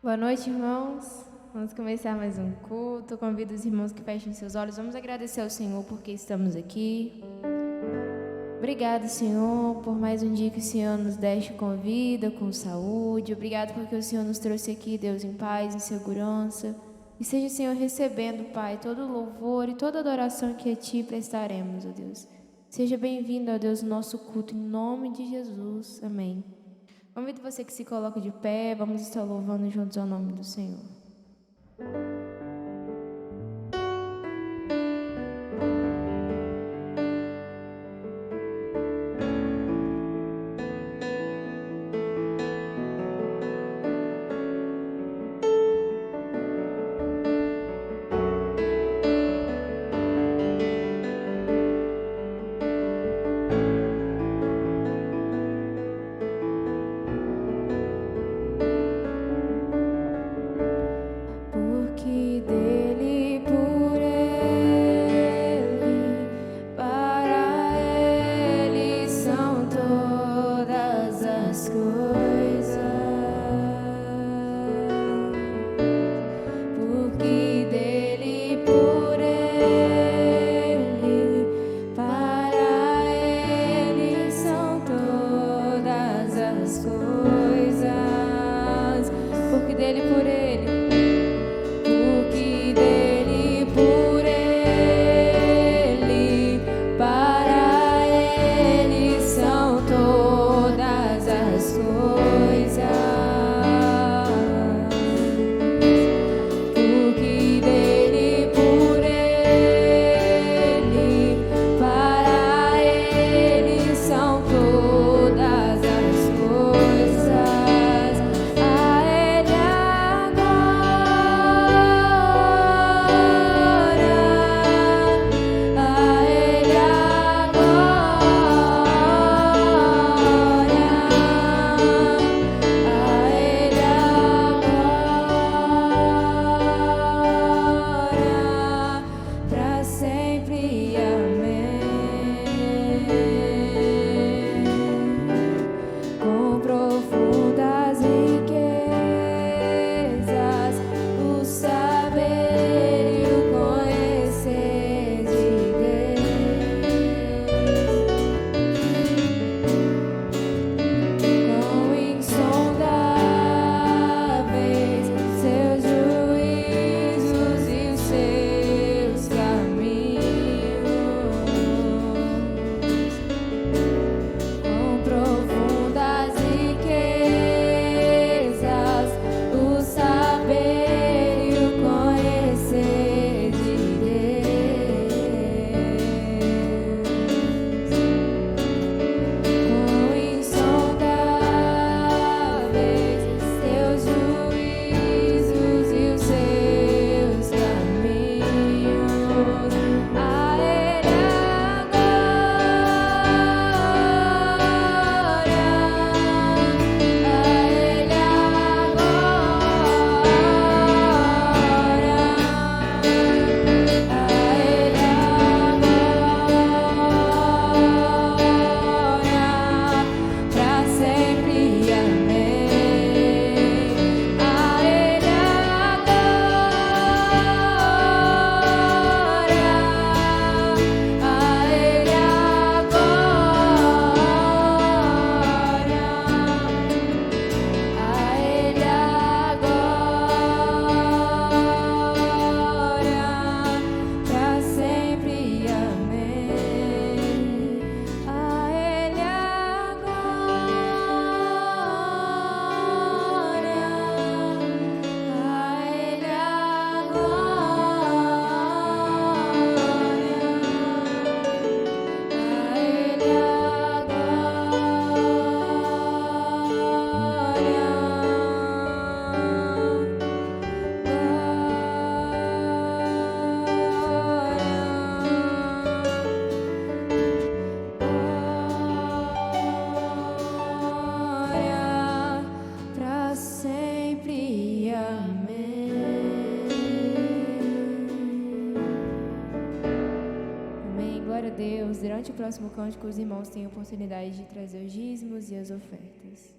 Boa noite, irmãos. Vamos começar mais um culto. Convido os irmãos que fechem seus olhos. Vamos agradecer ao Senhor porque estamos aqui. Obrigado, Senhor, por mais um dia que o Senhor nos deixe com vida, com saúde. Obrigado porque o Senhor nos trouxe aqui, Deus, em paz, em segurança. E seja, Senhor, recebendo, Pai, todo louvor e toda adoração que a Ti prestaremos, ó Deus. Seja bem-vindo, ó Deus, no nosso culto, em nome de Jesus. Amém. Convido você que se coloque de pé, vamos estar louvando juntos ao nome do Senhor. Todas as coisas a Ele durante o próximo cântico, os irmãos têm a oportunidade de trazer os dízimos e as ofertas.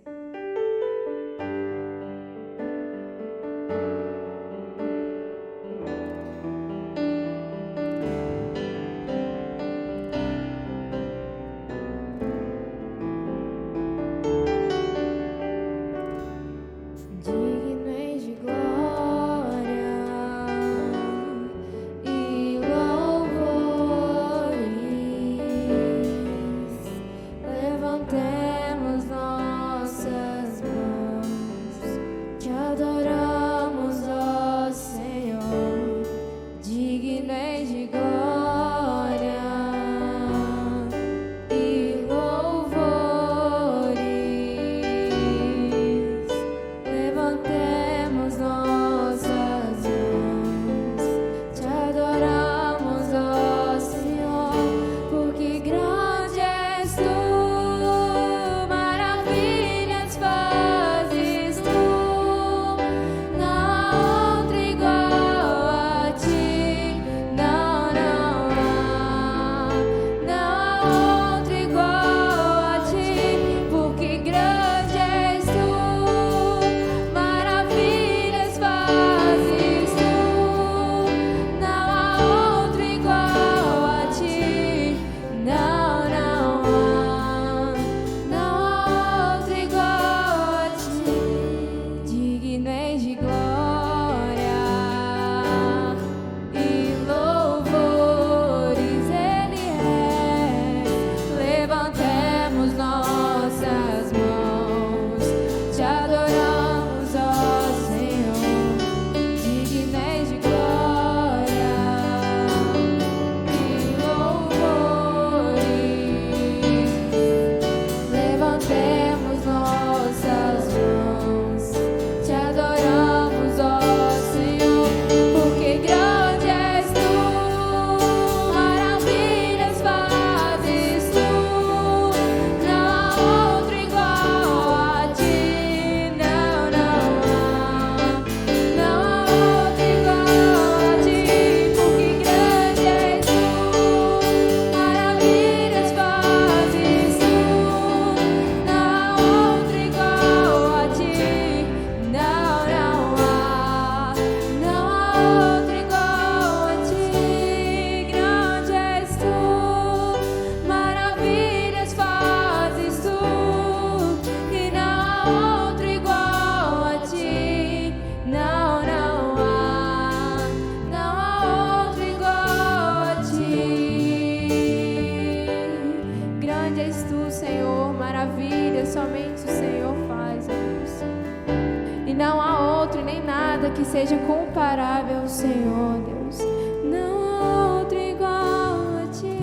Que seja comparável ao Senhor, Deus. Não há outro igual a ti,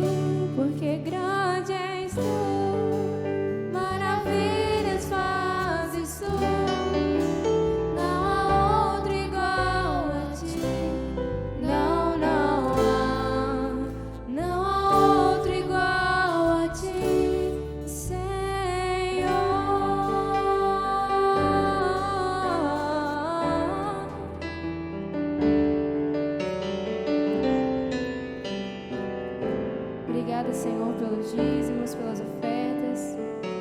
porque grande és tu, maravilhas fazes tu. Não há outro igual a ti, não, não há outro igual a ti, Senhor. Obrigada, Senhor, pelos dízimos, pelas ofertas.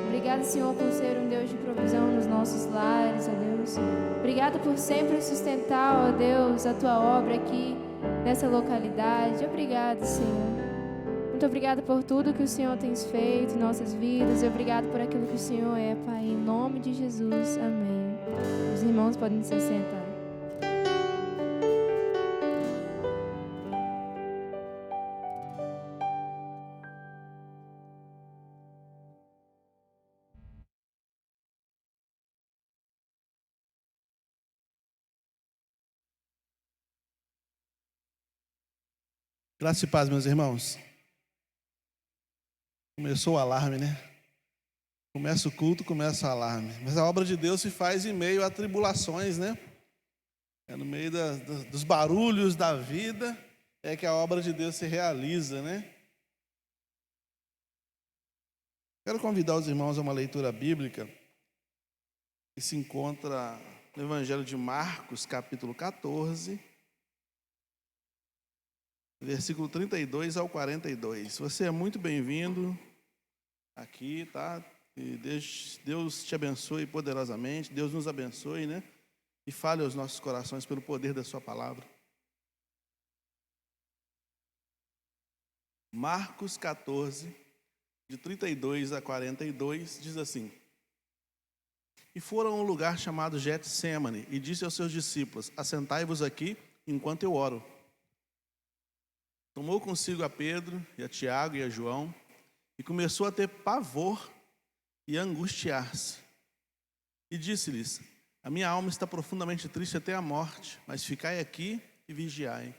Obrigada, Senhor, por ser um Deus de provisão nos nossos lares, ó Deus. Obrigada por sempre sustentar, ó Deus, a Tua obra aqui nessa localidade. Obrigada, Senhor. Muito obrigada por tudo que o Senhor tem feito em nossas vidas. E obrigado por aquilo que o Senhor é, Pai. Em nome de Jesus. Amém. Os irmãos podem se sentar. Graça e paz, meus irmãos. Começou o alarme, né? Começa o culto, começa o alarme. Mas a obra de Deus se faz em meio a tribulações, né? É no meio dos barulhos da vida é que a obra de Deus se realiza, né? Quero convidar os irmãos a uma leitura bíblica que se encontra no Evangelho de Marcos, capítulo 14. versículo 32 ao 42. Você é muito bem-vindo aqui, tá? E Deus te abençoe poderosamente, Deus nos abençoe, né? E fale aos nossos corações pelo poder da sua palavra. Marcos 14, de 32 a 42, diz assim: E foram a um lugar chamado Getsêmani, e disse aos seus discípulos: Assentai-vos aqui, enquanto eu oro. Tomou consigo a Pedro, e a Tiago e a João, e começou a ter pavor e a angustiar-se. E disse-lhes: A minha alma está profundamente triste até a morte, mas ficai aqui e vigiai.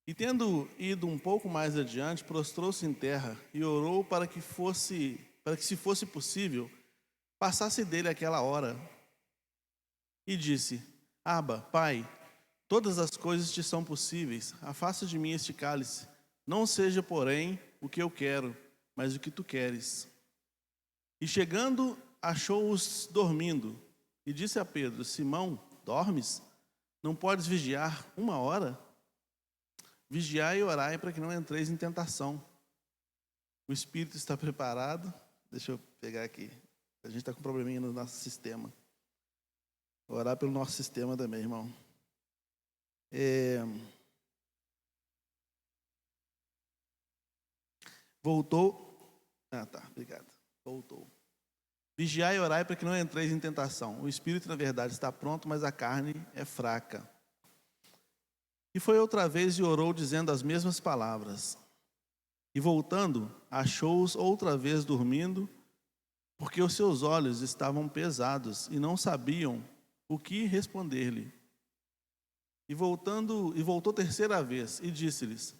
E tendo ido um pouco mais adiante, prostrou-se em terra e orou para que, se fosse possível, passasse dele aquela hora. E disse: Abba, Pai, todas as coisas te são possíveis, afasta de mim este cálice. Não seja, porém, o que eu quero, mas o que tu queres. E chegando, achou-os dormindo. E disse a Pedro: Simão, dormes? Não podes vigiar 1 hora? Vigiai e orai para que não entreis em tentação. O espírito está preparado. Deixa eu pegar aqui. A gente está com um probleminha no nosso sistema. Vou orar pelo nosso sistema também, irmão. Voltou. Obrigado. Voltou. Vigiai e orai para que não entreis em tentação. O espírito, na verdade, está pronto, mas a carne é fraca. E foi outra vez e orou, dizendo as mesmas palavras. E voltando, achou-os outra vez dormindo, porque os seus olhos estavam pesados e não sabiam o que responder-lhe. E voltou terceira vez e disse-lhes: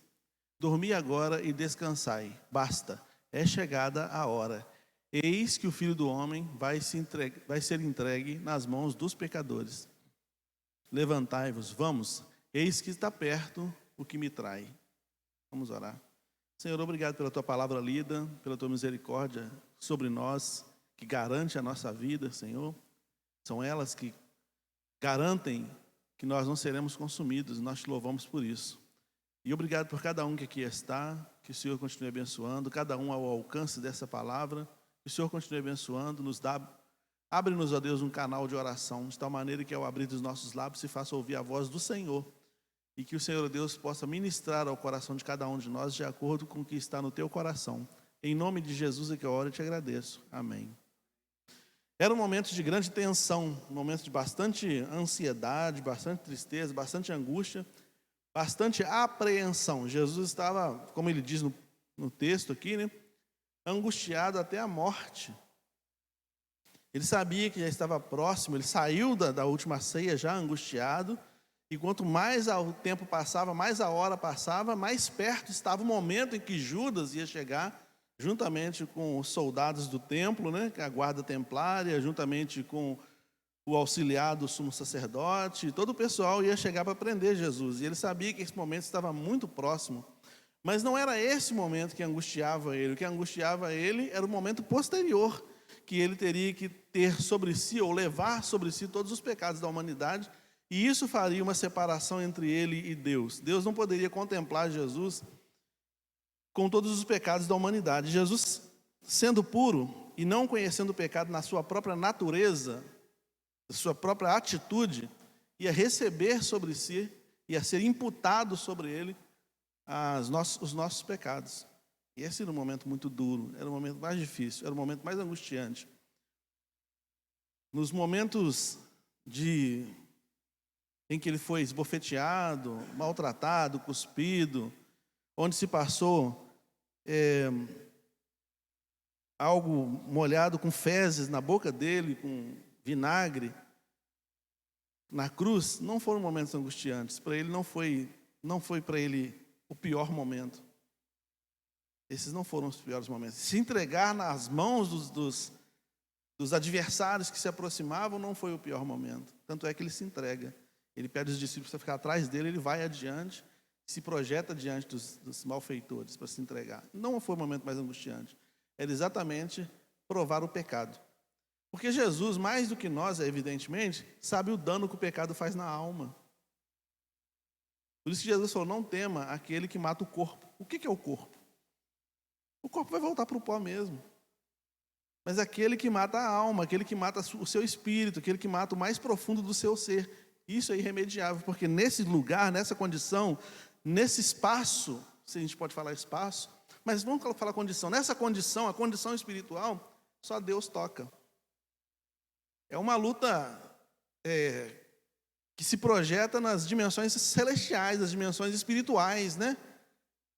Dormi agora e descansai, basta, é chegada a hora. Eis que o Filho do Homem vai ser entregue nas mãos dos pecadores. Levantai-vos, vamos, eis que está perto o que me trai. Vamos orar. Senhor, obrigado pela tua palavra lida, pela tua misericórdia sobre nós, que garante a nossa vida, Senhor. São elas que garantem que nós não seremos consumidos, e nós te louvamos por isso. E obrigado por cada um que aqui está, que o Senhor continue abençoando, cada um ao alcance dessa palavra, que o Senhor continue abençoando, abre-nos, ó Deus, um canal de oração, de tal maneira que ao abrir dos nossos lábios se faça ouvir a voz do Senhor, e que o Senhor, Deus, possa ministrar ao coração de cada um de nós, de acordo com o que está no teu coração. Em nome de Jesus é que eu oro e te agradeço. Amém. Era um momento de grande tensão, um momento de bastante ansiedade, bastante tristeza, bastante angústia, bastante apreensão. Jesus estava, como ele diz no texto aqui, né, angustiado até a morte. Ele sabia que já estava próximo, ele saiu da última ceia já angustiado, e quanto mais o tempo passava, mais a hora passava, mais perto estava o momento em que Judas ia chegar, juntamente com os soldados do templo, né, a guarda templária, juntamente com o auxiliar do sumo sacerdote, todo o pessoal ia chegar para prender Jesus. E ele sabia que esse momento estava muito próximo. Mas não era esse momento que angustiava ele. O que angustiava ele era o momento posterior, que ele teria que ter sobre si, ou levar sobre si todos os pecados da humanidade, e isso faria uma separação entre ele e Deus. Deus não poderia contemplar Jesus com todos os pecados da humanidade. Jesus, sendo puro e não conhecendo o pecado na sua própria natureza, na sua própria atitude, ia receber sobre si, ia ser imputado sobre ele os nossos pecados. E esse era um momento muito duro, era o momento mais difícil, era o momento mais angustiante. Nos momentos em que ele foi esbofeteado, maltratado, cuspido, onde se passou algo molhado com fezes na boca dele, com vinagre, na cruz, não foram momentos angustiantes. Para ele não foi para ele o pior momento. Esses não foram os piores momentos. Se entregar nas mãos dos adversários que se aproximavam não foi o pior momento. Tanto é que ele se entrega. Ele pede aos discípulos para ficar atrás dele, ele vai adiante, se projeta diante dos malfeitores para se entregar. Não foi o momento mais angustiante. Era exatamente provar o pecado. Porque Jesus, mais do que nós, evidentemente, sabe o dano que o pecado faz na alma. Por isso que Jesus falou, não tema aquele que mata o corpo. O que é o corpo? O corpo vai voltar para o pó mesmo. Mas aquele que mata a alma, aquele que mata o seu espírito, aquele que mata o mais profundo do seu ser, isso é irremediável, porque nesse lugar, nessa condição, nesse espaço, se a gente pode falar espaço, mas vamos falar condição, nessa condição, a condição espiritual, só Deus toca. É uma luta que se projeta nas dimensões celestiais, nas dimensões espirituais, né?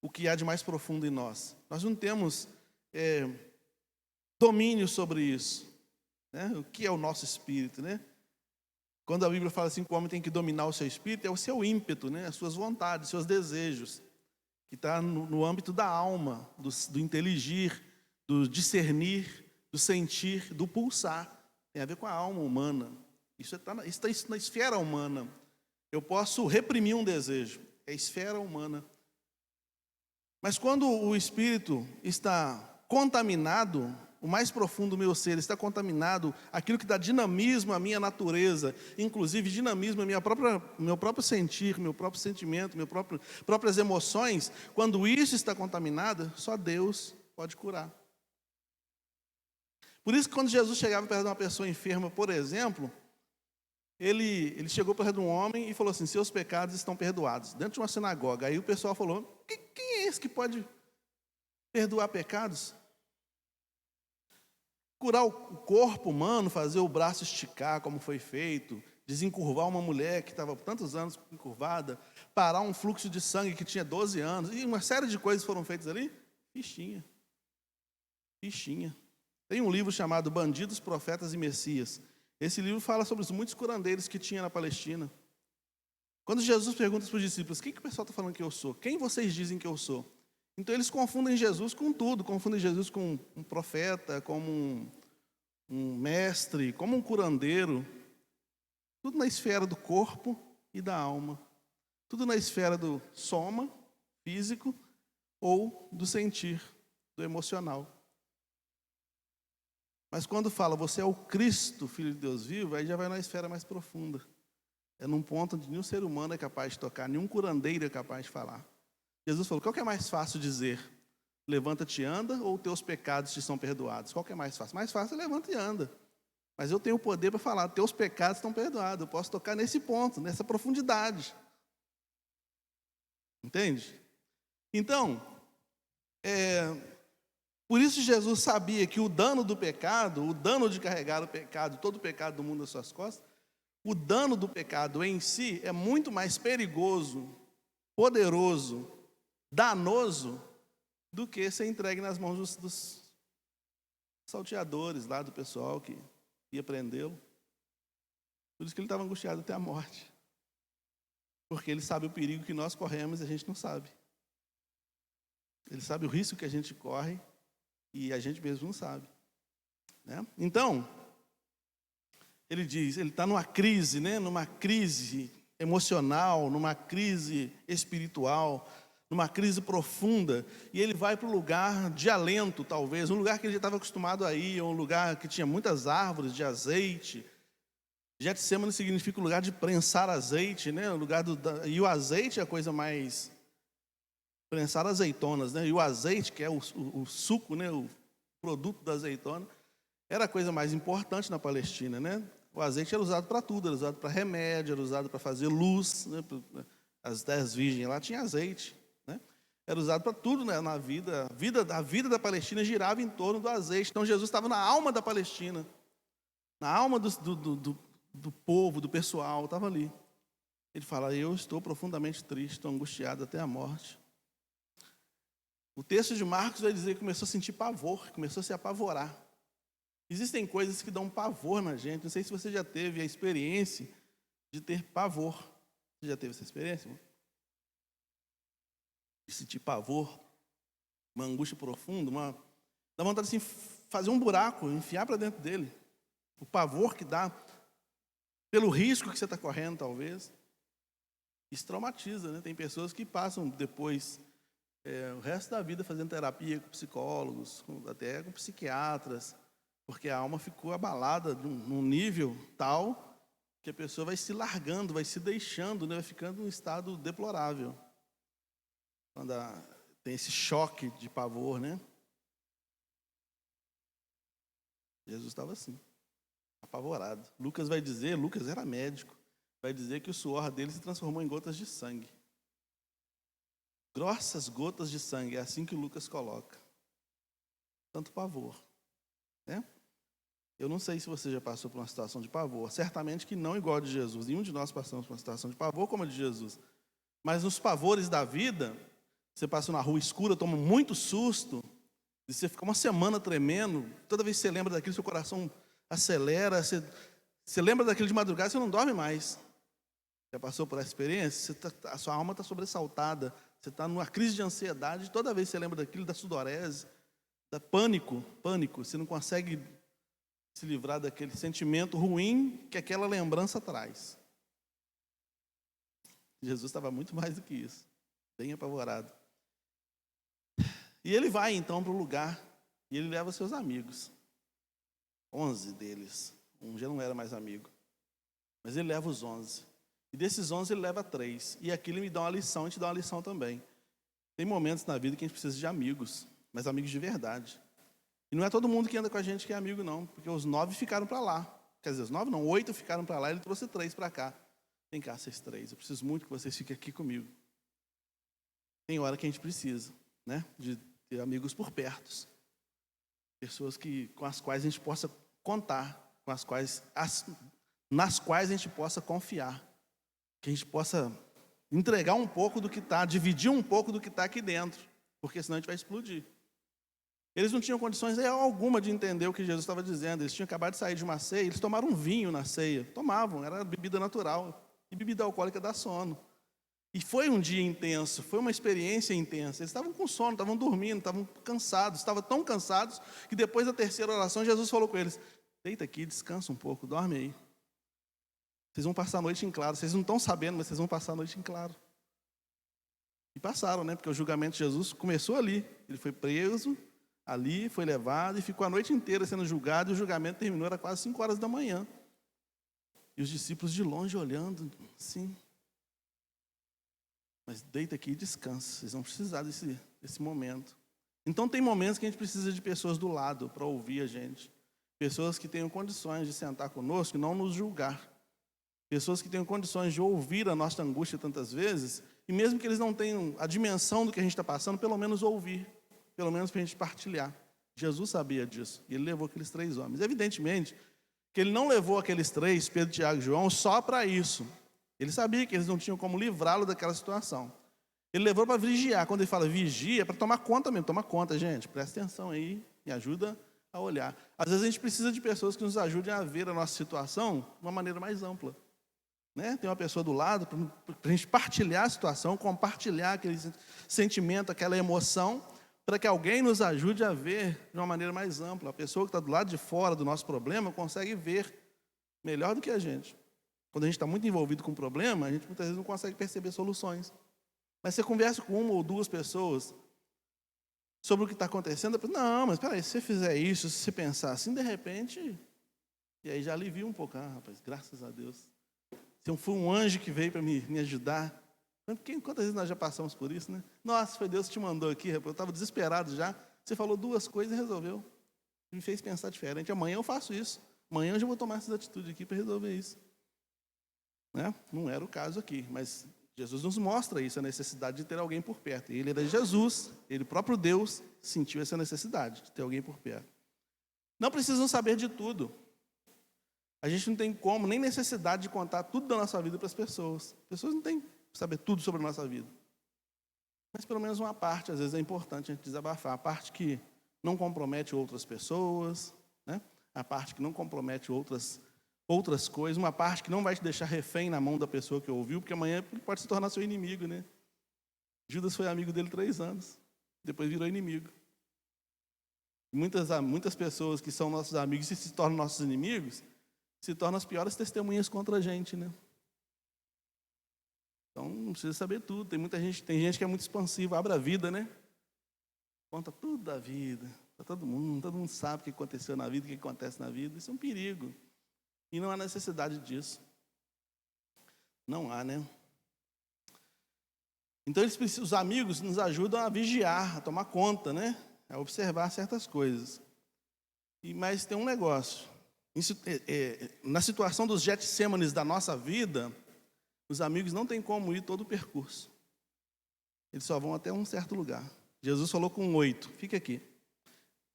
O que há de mais profundo em nós. Nós não temos domínio sobre isso, né? O que é o nosso espírito, né? Quando a Bíblia fala assim que o homem tem que dominar o seu espírito, é o seu ímpeto, né? As suas vontades, os seus desejos, que está no âmbito da alma, do inteligir, do discernir, do sentir, do pulsar. Tem a ver com a alma humana. Isso está na esfera humana. Eu posso reprimir um desejo, é a esfera humana. Mas quando o espírito está contaminado, o mais profundo do meu ser está contaminado, aquilo que dá dinamismo à minha natureza, inclusive dinamismo à meu próprio sentir, meu próprio sentimento, próprias emoções, quando isso está contaminado, só Deus pode curar. Por isso que quando Jesus chegava perto de uma pessoa enferma, por exemplo, ele chegou perto de um homem e falou assim, seus pecados estão perdoados, dentro de uma sinagoga. Aí o pessoal falou, quem é esse que pode perdoar pecados? Curar o corpo humano, fazer o braço esticar como foi feito, desencurvar uma mulher que estava por tantos anos encurvada, parar um fluxo de sangue que tinha 12 anos, e uma série de coisas foram feitas ali, fichinha. Tem um livro chamado Bandidos, Profetas e Messias. Esse livro fala sobre os muitos curandeiros que tinha na Palestina. Quando Jesus pergunta para os discípulos, quem que o pessoal está falando que eu sou? Quem vocês dizem que eu sou? Então eles confundem Jesus com tudo, confundem Jesus com um profeta, como um mestre, como um curandeiro. Tudo na esfera do corpo e da alma. Tudo na esfera do soma, físico, ou do sentir, do emocional. Mas quando fala, você é o Cristo, Filho de Deus vivo, aí já vai na esfera mais profunda. É num ponto onde nenhum ser humano é capaz de tocar, nenhum curandeiro é capaz de falar. Jesus falou, qual que é mais fácil dizer? Levanta-te e anda, ou teus pecados te são perdoados? Qual que é mais fácil? Mais fácil é levanta e anda. Mas eu tenho o poder para falar, teus pecados estão perdoados. Eu posso tocar nesse ponto, nessa profundidade. Entende? Então, por isso Jesus sabia que o dano do pecado, o dano de carregar o pecado, todo o pecado do mundo nas suas costas, o dano do pecado em si é muito mais perigoso, poderoso, danoso, do que ser entregue nas mãos dos salteadores lá, do pessoal que ia prendê-lo. Por isso que ele estava angustiado até a morte. Porque ele sabe o perigo que nós corremos e a gente não sabe. Ele sabe o risco que a gente corre e a gente mesmo não sabe, né? Então, ele diz, ele está numa crise, né? Numa crise emocional, numa crise espiritual, numa crise profunda, e ele vai para um lugar de alento, talvez, um lugar que ele já estava acostumado a ir, um lugar que tinha muitas árvores de azeite. Getsemane significa o lugar de prensar azeite, né? E o azeite é a coisa mais... Prensar azeitonas, né? E o azeite, que é o suco, né? O produto da azeitona, era a coisa mais importante na Palestina, né? O azeite era usado para tudo, era usado para remédio, era usado para fazer luz, né? As 10 virgens lá tinha azeite, né? Era usado para tudo, né? Na vida. A vida da Palestina girava em torno do azeite. Então Jesus estava na alma da Palestina, na alma do povo, do pessoal, estava ali. Ele fala, eu estou profundamente triste, estou angustiado até a morte. O texto de Marcos vai dizer que começou a sentir pavor, começou a se apavorar. Existem coisas que dão pavor na gente. Não sei se você já teve a experiência de ter pavor. Você já teve essa experiência? De sentir pavor, uma angústia profunda, dá vontade de assim, fazer um buraco, enfiar para dentro dele. O pavor que dá, pelo risco que você está correndo, talvez. Isso traumatiza, né? Tem pessoas que passam depois... o resto da vida fazendo terapia com psicólogos, até com psiquiatras, porque a alma ficou abalada num nível tal que a pessoa vai se largando, vai se deixando, né? Vai ficando em um estado deplorável. Quando tem esse choque de pavor, né? Jesus estava assim, apavorado. Lucas era médico, vai dizer que o suor dele se transformou em gotas de sangue. Grossas gotas de sangue, é assim que Lucas coloca. Tanto pavor, né? Eu não sei se você já passou por uma situação de pavor. Certamente que não igual a de Jesus. Nenhum de nós passamos por uma situação de pavor como a de Jesus. Mas nos pavores da vida, você passa na rua escura, toma muito susto, e você fica uma semana tremendo. Toda vez que você lembra daquilo, seu coração acelera. Você lembra daquilo de madrugada, você não dorme mais. Já passou por essa experiência? A sua alma está sobressaltada. Você está numa crise de ansiedade. Toda vez que você lembra daquilo, da sudorese, da pânico. Você não consegue se livrar daquele sentimento ruim que aquela lembrança traz. Jesus estava muito mais do que isso, bem apavorado. E ele vai então para o lugar e ele leva seus amigos, 11 deles. Um já não era mais amigo, mas ele leva os 11. E desses 11 ele leva 3. E aqui ele me dá uma lição e te dá uma lição também. Tem momentos na vida que a gente precisa de amigos, mas amigos de verdade. E não é todo mundo que anda com a gente que é amigo, não. Porque os 9 ficaram para lá. Quer dizer, os 9 não, 8 ficaram para lá. Ele trouxe 3 para cá. Vem cá, vocês 3. Eu preciso muito que vocês fiquem aqui comigo. Tem hora que a gente precisa, né? De ter amigos por perto. Pessoas com as quais a gente possa contar. Nas quais a gente possa confiar. Que a gente possa entregar um pouco do que está, dividir um pouco do que está aqui dentro. Porque senão a gente vai explodir. Eles não tinham condições alguma de entender o que Jesus estava dizendo. Eles tinham acabado de sair de uma ceia, eles tomaram um vinho na ceia. Tomavam, era bebida natural. E bebida alcoólica dá sono. E foi um dia intenso, foi uma experiência intensa. Eles estavam com sono, estavam dormindo, estavam cansados. Estavam tão cansados que depois da terceira oração, Jesus falou com eles: deita aqui, descansa um pouco, dorme aí. Vocês vão passar a noite em claro. Vocês não estão sabendo, mas vocês vão passar a noite em claro. E passaram, né? Porque o julgamento de Jesus começou ali. Ele foi preso ali, foi levado e ficou a noite inteira sendo julgado, e o julgamento terminou, era quase 5 horas da manhã. E os discípulos de longe olhando, assim. Mas deita aqui e descansa, vocês vão precisar desse momento. Então tem momentos que a gente precisa de pessoas do lado para ouvir a gente. Pessoas que tenham condições de sentar conosco e não nos julgar. Pessoas que tenham condições de ouvir a nossa angústia tantas vezes, e mesmo que eles não tenham a dimensão do que a gente está passando, pelo menos ouvir. Pelo menos para a gente partilhar. Jesus sabia disso, e ele levou aqueles 3 homens. Evidentemente que ele não levou aqueles 3, Pedro, Tiago e João, só para isso. Ele sabia que eles não tinham como livrá-lo daquela situação. Ele levou para vigiar. Quando ele fala vigia, é para tomar conta mesmo. Toma conta, gente. Presta atenção aí, me ajuda a olhar. Às vezes a gente precisa de pessoas que nos ajudem a ver a nossa situação de uma maneira mais ampla. Né? Tem uma pessoa do lado para a gente partilhar a situação, compartilhar aquele sentimento, aquela emoção, para que alguém nos ajude a ver de uma maneira mais ampla. A pessoa que está do lado de fora do nosso problema consegue ver melhor do que a gente. Quando a gente está muito envolvido com o problema, a gente muitas vezes não consegue perceber soluções. Mas você conversa com 1 ou 2 pessoas sobre o que está acontecendo, não, mas peraí, se você fizer isso, se você pensar assim, de repente, e aí já alivia um pouco. Ah, rapaz, graças a Deus. Se foi um anjo que veio para me ajudar. Quantas vezes nós já passamos por isso, né? Nossa, foi Deus que te mandou aqui, eu estava desesperado já. Você falou 2 coisas e resolveu. Me fez pensar diferente. Amanhã eu faço isso. Amanhã eu já vou tomar essas atitudes aqui para resolver isso. Né? Não era o caso aqui, mas Jesus nos mostra isso, a necessidade de ter alguém por perto. Ele era Jesus, ele próprio Deus sentiu essa necessidade de ter alguém por perto. Não precisam saber de tudo. A gente não tem como, nem necessidade de contar tudo da nossa vida para as pessoas. As pessoas não têm que saber tudo sobre a nossa vida. Mas pelo menos uma parte, às vezes é importante a gente desabafar. A parte que não compromete outras pessoas, né? A parte que não compromete outras coisas, uma parte que não vai te deixar refém na mão da pessoa que ouviu, porque amanhã ele pode se tornar seu inimigo, né? Judas foi amigo dele 3 anos, depois virou inimigo. Muitas pessoas que são nossos amigos e se tornam nossos inimigos, se tornam as piores testemunhas contra a gente, né? Então não precisa saber tudo. Tem gente que é muito expansiva, abre a vida, né? Conta tudo da vida, para todo mundo sabe o que aconteceu na vida, o que acontece na vida. Isso é um perigo. E não há necessidade disso. Não há, né? Então os amigos nos ajudam a vigiar, a tomar conta, né? A observar certas coisas. Mas tem um negócio. Na situação dos Getsêmanes da nossa vida, os amigos não têm como ir todo o percurso. Eles só vão até um certo lugar. Jesus falou com 8, fica aqui.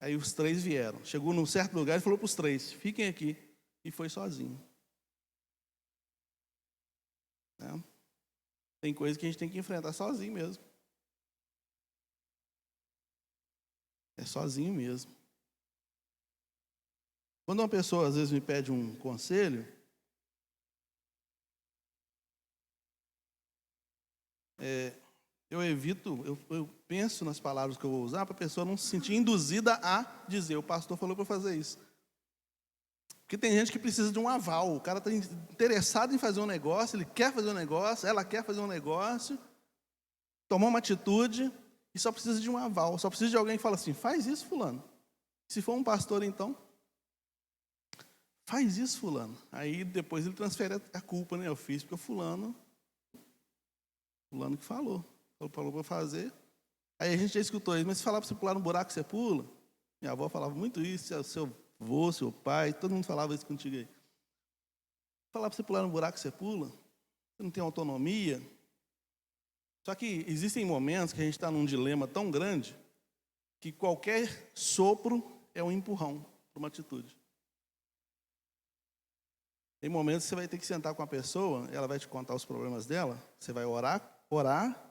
Aí os 3 vieram. Chegou num certo lugar e falou para os 3, fiquem aqui. E foi sozinho. Né? Tem coisas que a gente tem que enfrentar sozinho mesmo. É sozinho mesmo. Quando uma pessoa às vezes me pede um conselho, eu evito, eu penso nas palavras que eu vou usar para a pessoa não se sentir induzida a dizer, o pastor falou para fazer isso. Porque tem gente que precisa de um aval, o cara está interessado em fazer um negócio, ele quer fazer um negócio, ela quer fazer um negócio, tomou uma atitude e só precisa de um aval, só precisa de alguém que fala assim, faz isso, fulano. Se for um pastor, então, faz isso, fulano. Aí depois ele transfere a culpa, né? Eu fiz porque o fulano que falou para fazer. Aí a gente já escutou isso, mas se falar para você pular no buraco, você pula. Minha avó falava muito isso, seu avô, seu pai, todo mundo falava isso contigo aí. Falar para você pular no buraco, você pula. Você não tem autonomia. Só que existem momentos que a gente está num dilema tão grande que qualquer sopro é um empurrão para uma atitude. Tem momentos que você vai ter que sentar com a pessoa, ela vai te contar os problemas dela, você vai orar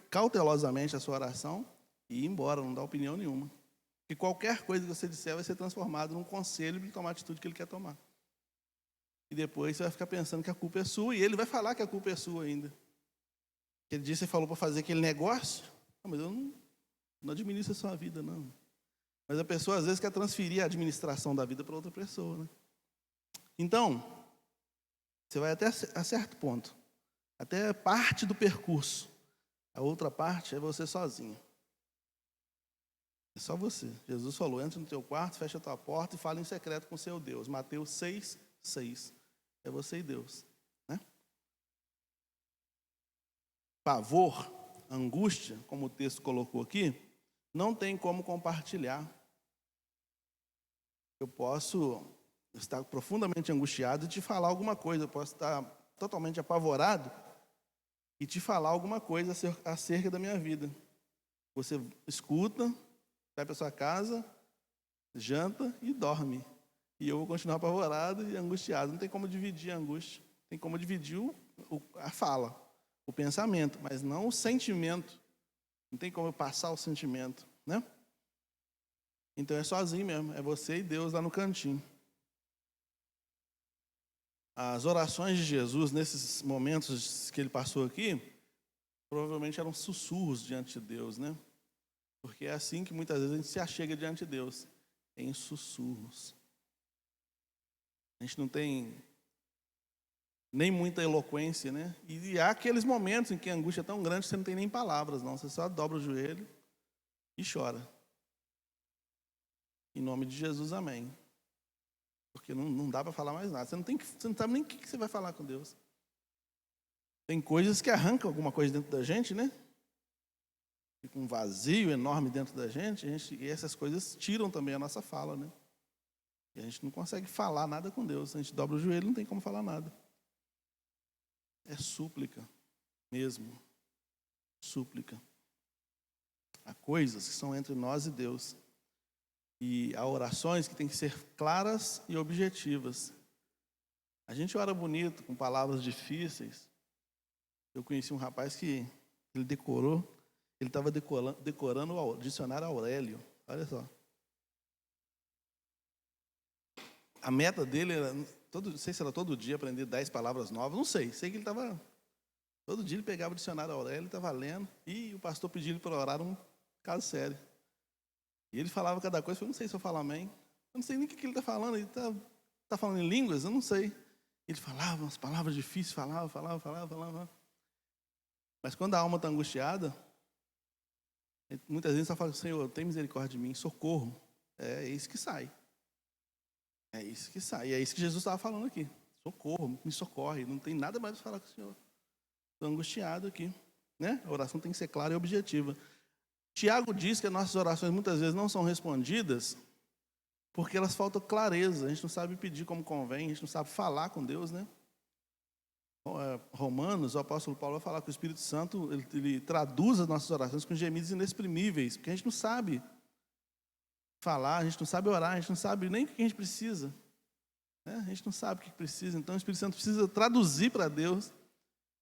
cautelosamente a sua oração e ir embora, não dar opinião nenhuma. E qualquer coisa que você disser vai ser transformado num conselho de tomar a atitude que ele quer tomar. E depois você vai ficar pensando que a culpa é sua, e ele vai falar que a culpa é sua ainda. Aquele dia você falou para fazer aquele negócio, mas eu não administro a sua vida, não. Mas a pessoa às vezes quer transferir a administração da vida para outra pessoa, né? Então, você vai até a certo ponto, até parte do percurso. A outra parte é você sozinho. É só você. Jesus falou, entra no teu quarto, fecha a tua porta e fala em secreto com o seu Deus. Mateus 6:6. É você e Deus. Né? Pavor, angústia, como o texto colocou aqui, não tem como compartilhar. Eu posso estar profundamente angustiado e te falar alguma coisa. Eu posso estar totalmente apavorado e te falar alguma coisa acerca da minha vida. Você escuta, vai para sua casa, janta e dorme. E eu vou continuar apavorado e angustiado. Não tem como dividir a angústia. Tem como dividir a fala, o pensamento, mas não o sentimento. Não tem como eu passar o sentimento, né? Então é sozinho mesmo, é você e Deus lá no cantinho. As orações de Jesus, nesses momentos que ele passou aqui, provavelmente eram sussurros diante de Deus, né? Porque é assim que muitas vezes a gente se achega diante de Deus, em sussurros. A gente não tem nem muita eloquência, né? E há aqueles momentos em que a angústia é tão grande que você não tem nem palavras, não. Você só dobra o joelho e chora. Em nome de Jesus, amém. Porque não dá para falar mais nada. Você não sabe nem o que você vai falar com Deus. Tem coisas que arrancam alguma coisa dentro da gente, né? Fica um vazio enorme dentro da gente, e essas coisas tiram também a nossa fala, né? E a gente não consegue falar nada com Deus. A gente dobra o joelho, não tem como falar nada. É súplica mesmo. Súplica. Há coisas que são entre nós e Deus. E há orações que têm que ser claras e objetivas. A gente ora bonito, com palavras difíceis. Eu conheci um rapaz que ele estava decorando o dicionário Aurélio. Olha só. A meta dele era, não sei se era todo dia aprender 10 palavras novas, não sei. Sei que ele estava, todo dia ele pegava o dicionário Aurélio, estava lendo, e o pastor pediu ele para orar um caso sério. E ele falava cada coisa, eu não sei se eu falo amém. Eu não sei nem o que ele está falando, ele está falando em línguas, eu não sei. Ele falava umas palavras difíceis, falava. Mas quando a alma está angustiada, muitas vezes só fala, Senhor, tem misericórdia de mim, socorro. É isso que sai. É isso que sai. E é isso que Jesus estava falando aqui. socorro, me socorre, não tem nada mais para falar com o Senhor. Estou angustiado aqui, né? A oração tem que ser clara e objetiva. Tiago diz que as nossas orações muitas vezes não são respondidas porque elas faltam clareza, a gente não sabe pedir como convém, a gente não sabe falar com Deus, né? Romanos, o apóstolo Paulo vai falar que o Espírito Santo, ele traduz as nossas orações com gemidos inexprimíveis, porque a gente não sabe falar, a gente não sabe orar, a gente não sabe nem o que a gente precisa, né? A gente não sabe o que precisa, então o Espírito Santo precisa traduzir para Deus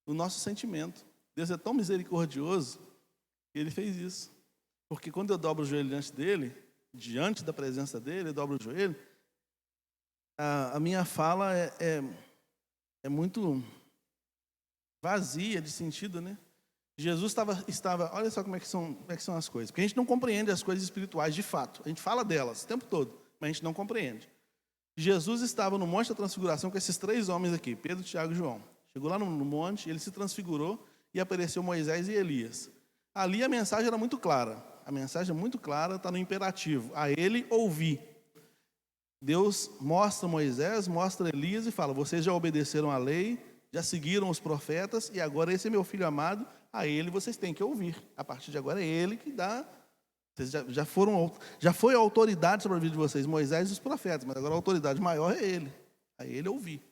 o nosso sentimento. Deus é tão misericordioso que Ele fez isso, porque quando eu dobro o joelho diante da presença dEle, eu dobro o joelho, a minha fala é muito vazia de sentido, né? Jesus estava, olha só como é que são as coisas, porque a gente não compreende as coisas espirituais de fato, a gente fala delas o tempo todo, mas a gente não compreende. Jesus estava no Monte da Transfiguração com esses 3 homens aqui, Pedro, Tiago e João. Chegou lá no monte, ele se transfigurou e apareceu Moisés e Elias. Ali a mensagem era muito clara, está no imperativo, a ele ouvir. Deus mostra Moisés, mostra Elias e fala, vocês já obedeceram à lei, já seguiram os profetas, e agora esse é meu filho amado, a ele vocês têm que ouvir. A partir de agora é ele que dá. Vocês já foi a autoridade sobre a vida de vocês, Moisés e os profetas, mas agora a autoridade maior é ele. A ele ouvir.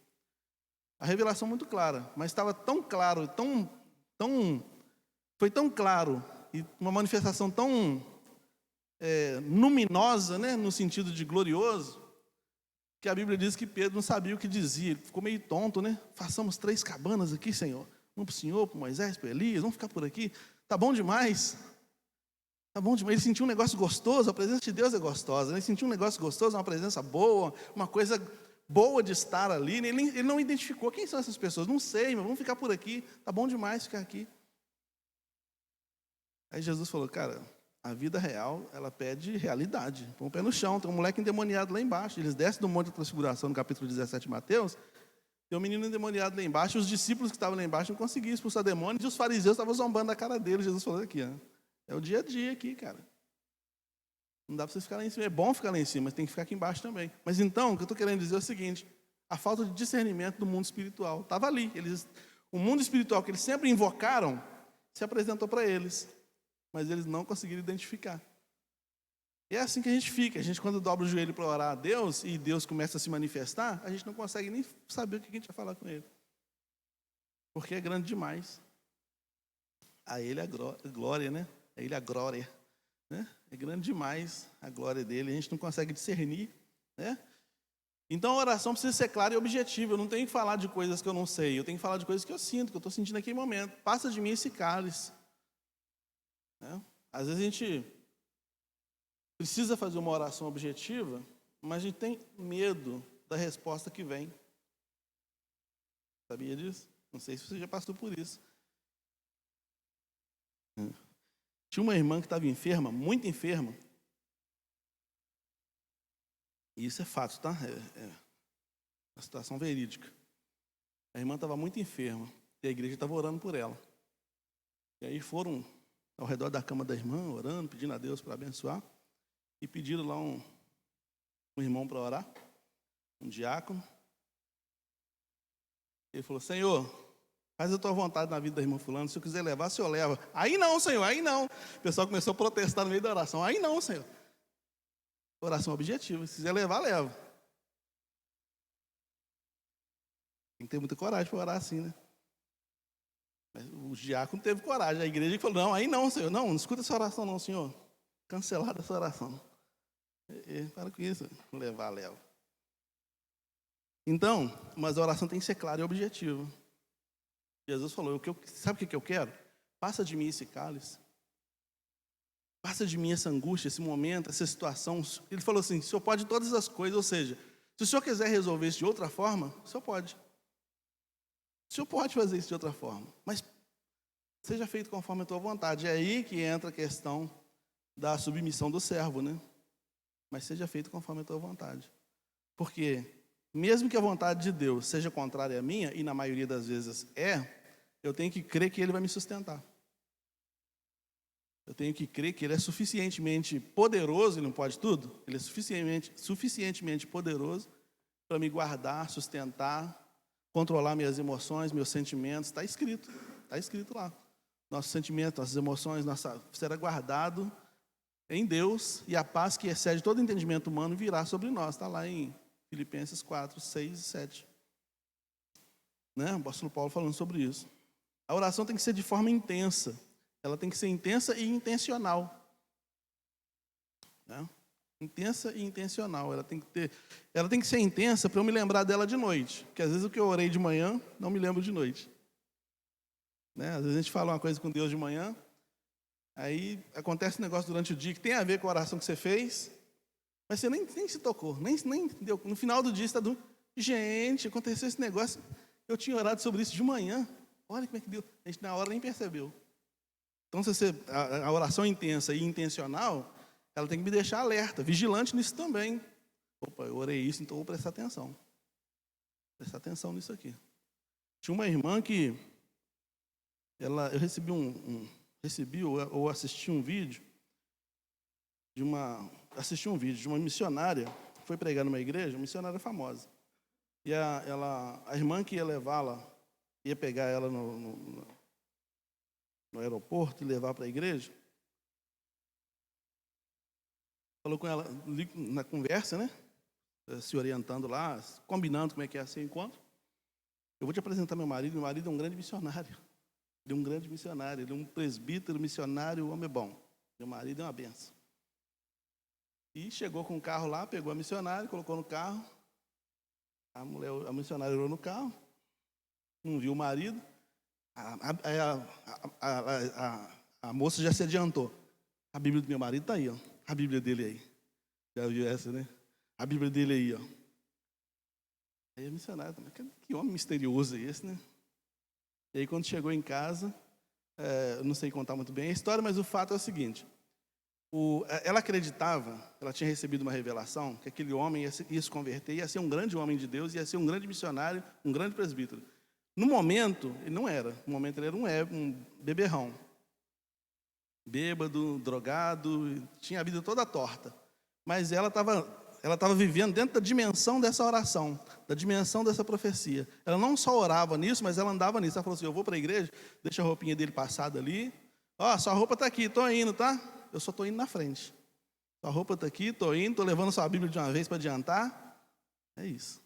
A revelação muito clara, mas estava tão claro, foi tão claro, e uma manifestação tão luminosa, né, no sentido de glorioso, que a Bíblia diz que Pedro não sabia o que dizia, ele ficou meio tonto, né? Façamos 3 cabanas aqui, Senhor. Uma para o Senhor, para Moisés, para Elias, vamos ficar por aqui. Tá bom demais. Tá bom demais. Ele sentiu um negócio gostoso, a presença de Deus é gostosa. Ele sentiu um negócio gostoso, uma presença boa, uma coisa boa de estar ali. Ele não identificou quem são essas pessoas. Não sei, mas vamos ficar por aqui. Tá bom demais ficar aqui. Aí Jesus falou, cara, a vida real, ela pede realidade. Põe o pé no chão, tem um moleque endemoniado lá embaixo. Eles descem do Monte da Transfiguração, no capítulo 17 de Mateus. Tem um menino endemoniado lá embaixo. Os discípulos que estavam lá embaixo não conseguiam expulsar demônios. E os fariseus estavam zombando da cara dele. Jesus falou aqui, ó, é o dia a dia aqui, cara. Não dá para vocês ficarem lá em cima. É bom ficar lá em cima, mas tem que ficar aqui embaixo também. Mas então, o que eu estou querendo dizer é o seguinte. A falta de discernimento do mundo espiritual. Estava ali. O mundo espiritual que eles sempre invocaram, se apresentou para eles. Mas eles não conseguiram identificar. E é assim que a gente fica. A gente, quando dobra o joelho para orar a Deus, e Deus começa a se manifestar, a gente não consegue nem saber o que a gente vai falar com Ele. Porque é grande demais. A Ele a glória, né? A Ele a glória. Né? É grande demais a glória dEle. A gente não consegue discernir, né? Então a oração precisa ser clara e objetiva. Eu não tenho que falar de coisas que eu não sei. Eu tenho que falar de coisas que eu sinto, que eu estou sentindo naquele momento. Passa de mim esse cálice. Né? Às vezes a gente precisa fazer uma oração objetiva, mas a gente tem medo da resposta que vem. Sabia disso? Não sei se você já passou por isso. Tinha uma irmã que estava enferma, muito enferma. E isso é fato, tá? É uma situação verídica. A irmã estava muito enferma e a igreja estava orando por ela. E aí foram ao redor da cama da irmã, orando, pedindo a Deus para abençoar. E pediram lá um irmão para orar, um diácono. Ele falou, Senhor, faz a tua vontade na vida da irmã fulano, se eu quiser levar, o Senhor leva. Aí não, Senhor, aí não. O pessoal começou a protestar no meio da oração. Aí não, Senhor. Oração objetiva, se quiser levar, leva. Tem que ter muita coragem para orar assim, né? Mas o diácono teve coragem, a igreja falou, não, aí não, Senhor, não escuta essa oração não, Senhor. Cancelada essa oração. Para com isso, levar, leva. Então, mas a oração tem que ser clara e objetiva. Jesus falou, sabe o que eu quero? Passa de mim esse cálice. Passa de mim essa angústia, esse momento, essa situação. Ele falou assim, o Senhor pode todas as coisas, ou seja, se o Senhor quiser resolver isso de outra forma, o Senhor pode. O Senhor pode fazer isso de outra forma, mas seja feito conforme a tua vontade. É aí que entra a questão da submissão do servo, né? Mas seja feito conforme a tua vontade. Porque, mesmo que a vontade de Deus seja contrária à minha, e na maioria das vezes eu tenho que crer que Ele vai me sustentar. Eu tenho que crer que Ele é suficientemente poderoso, Ele não pode tudo, Ele é suficientemente poderoso para me guardar, sustentar, controlar minhas emoções, meus sentimentos. Está escrito lá. Nossos sentimentos, nossas emoções, será guardado em Deus, e a paz que excede todo entendimento humano virá sobre nós. Está lá em Filipenses 4, 6 e 7. Né? O apóstolo Paulo falando sobre isso. A oração tem que ser de forma intensa. Ela tem que ser intensa e intencional. Né? Intensa e intencional. Ela tem que ser intensa para eu me lembrar dela de noite. Porque às vezes o que eu orei de manhã, não me lembro de noite. Né? Às vezes a gente fala uma coisa com Deus de manhã, aí acontece um negócio durante o dia que tem a ver com a oração que você fez, mas você nem se tocou, nem deu. No final do dia você está dando, gente, aconteceu esse negócio, eu tinha orado sobre isso de manhã, olha como é que deu. A gente na hora nem percebeu. Então, a oração intensa e intencional, ela tem que me deixar alerta, vigilante nisso também. Opa, eu orei isso, então vou prestar atenção. Prestar atenção nisso aqui. Tinha uma irmã que eu recebi ou assisti um vídeo de uma missionária que foi pregar numa igreja, uma missionária famosa. E a irmã que ia levá-la, ia pegar ela no aeroporto e levar para a igreja, falou com ela na conversa, né? Se orientando lá, combinando como é que ia ser o encontro. Eu vou te apresentar meu marido é um grande missionário. Ele é um grande missionário, ele é um presbítero missionário, o homem é bom. Meu marido é uma benção. E chegou com o carro lá, pegou a missionária, colocou no carro. A missionária olhou no carro, não viu o marido. A moça já se adiantou. A Bíblia do meu marido está aí, ó. A Bíblia dele aí. Já viu essa, né? A Bíblia dele aí, ó. Aí a missionária também, que homem misterioso é esse, né? E aí quando chegou em casa, eu não sei contar muito bem a história, mas o fato é o seguinte. Ela acreditava, ela tinha recebido uma revelação, que aquele homem ia se converter, ia ser um grande homem de Deus, ia ser um grande missionário, um grande presbítero. No momento, ele não era. No momento, ele era um beberrão. Bêbado, drogado, tinha a vida toda torta. Mas ela estava vivendo dentro da dimensão dessa oração, da dimensão dessa profecia. Ela não só orava nisso, mas ela andava nisso. Ela falou assim, eu vou para a igreja, deixa a roupinha dele passada ali. Ó, sua roupa está aqui, estou indo, tá? Eu só estou indo na frente. Sua roupa está aqui, estou indo, estou levando sua Bíblia de uma vez para adiantar. É isso.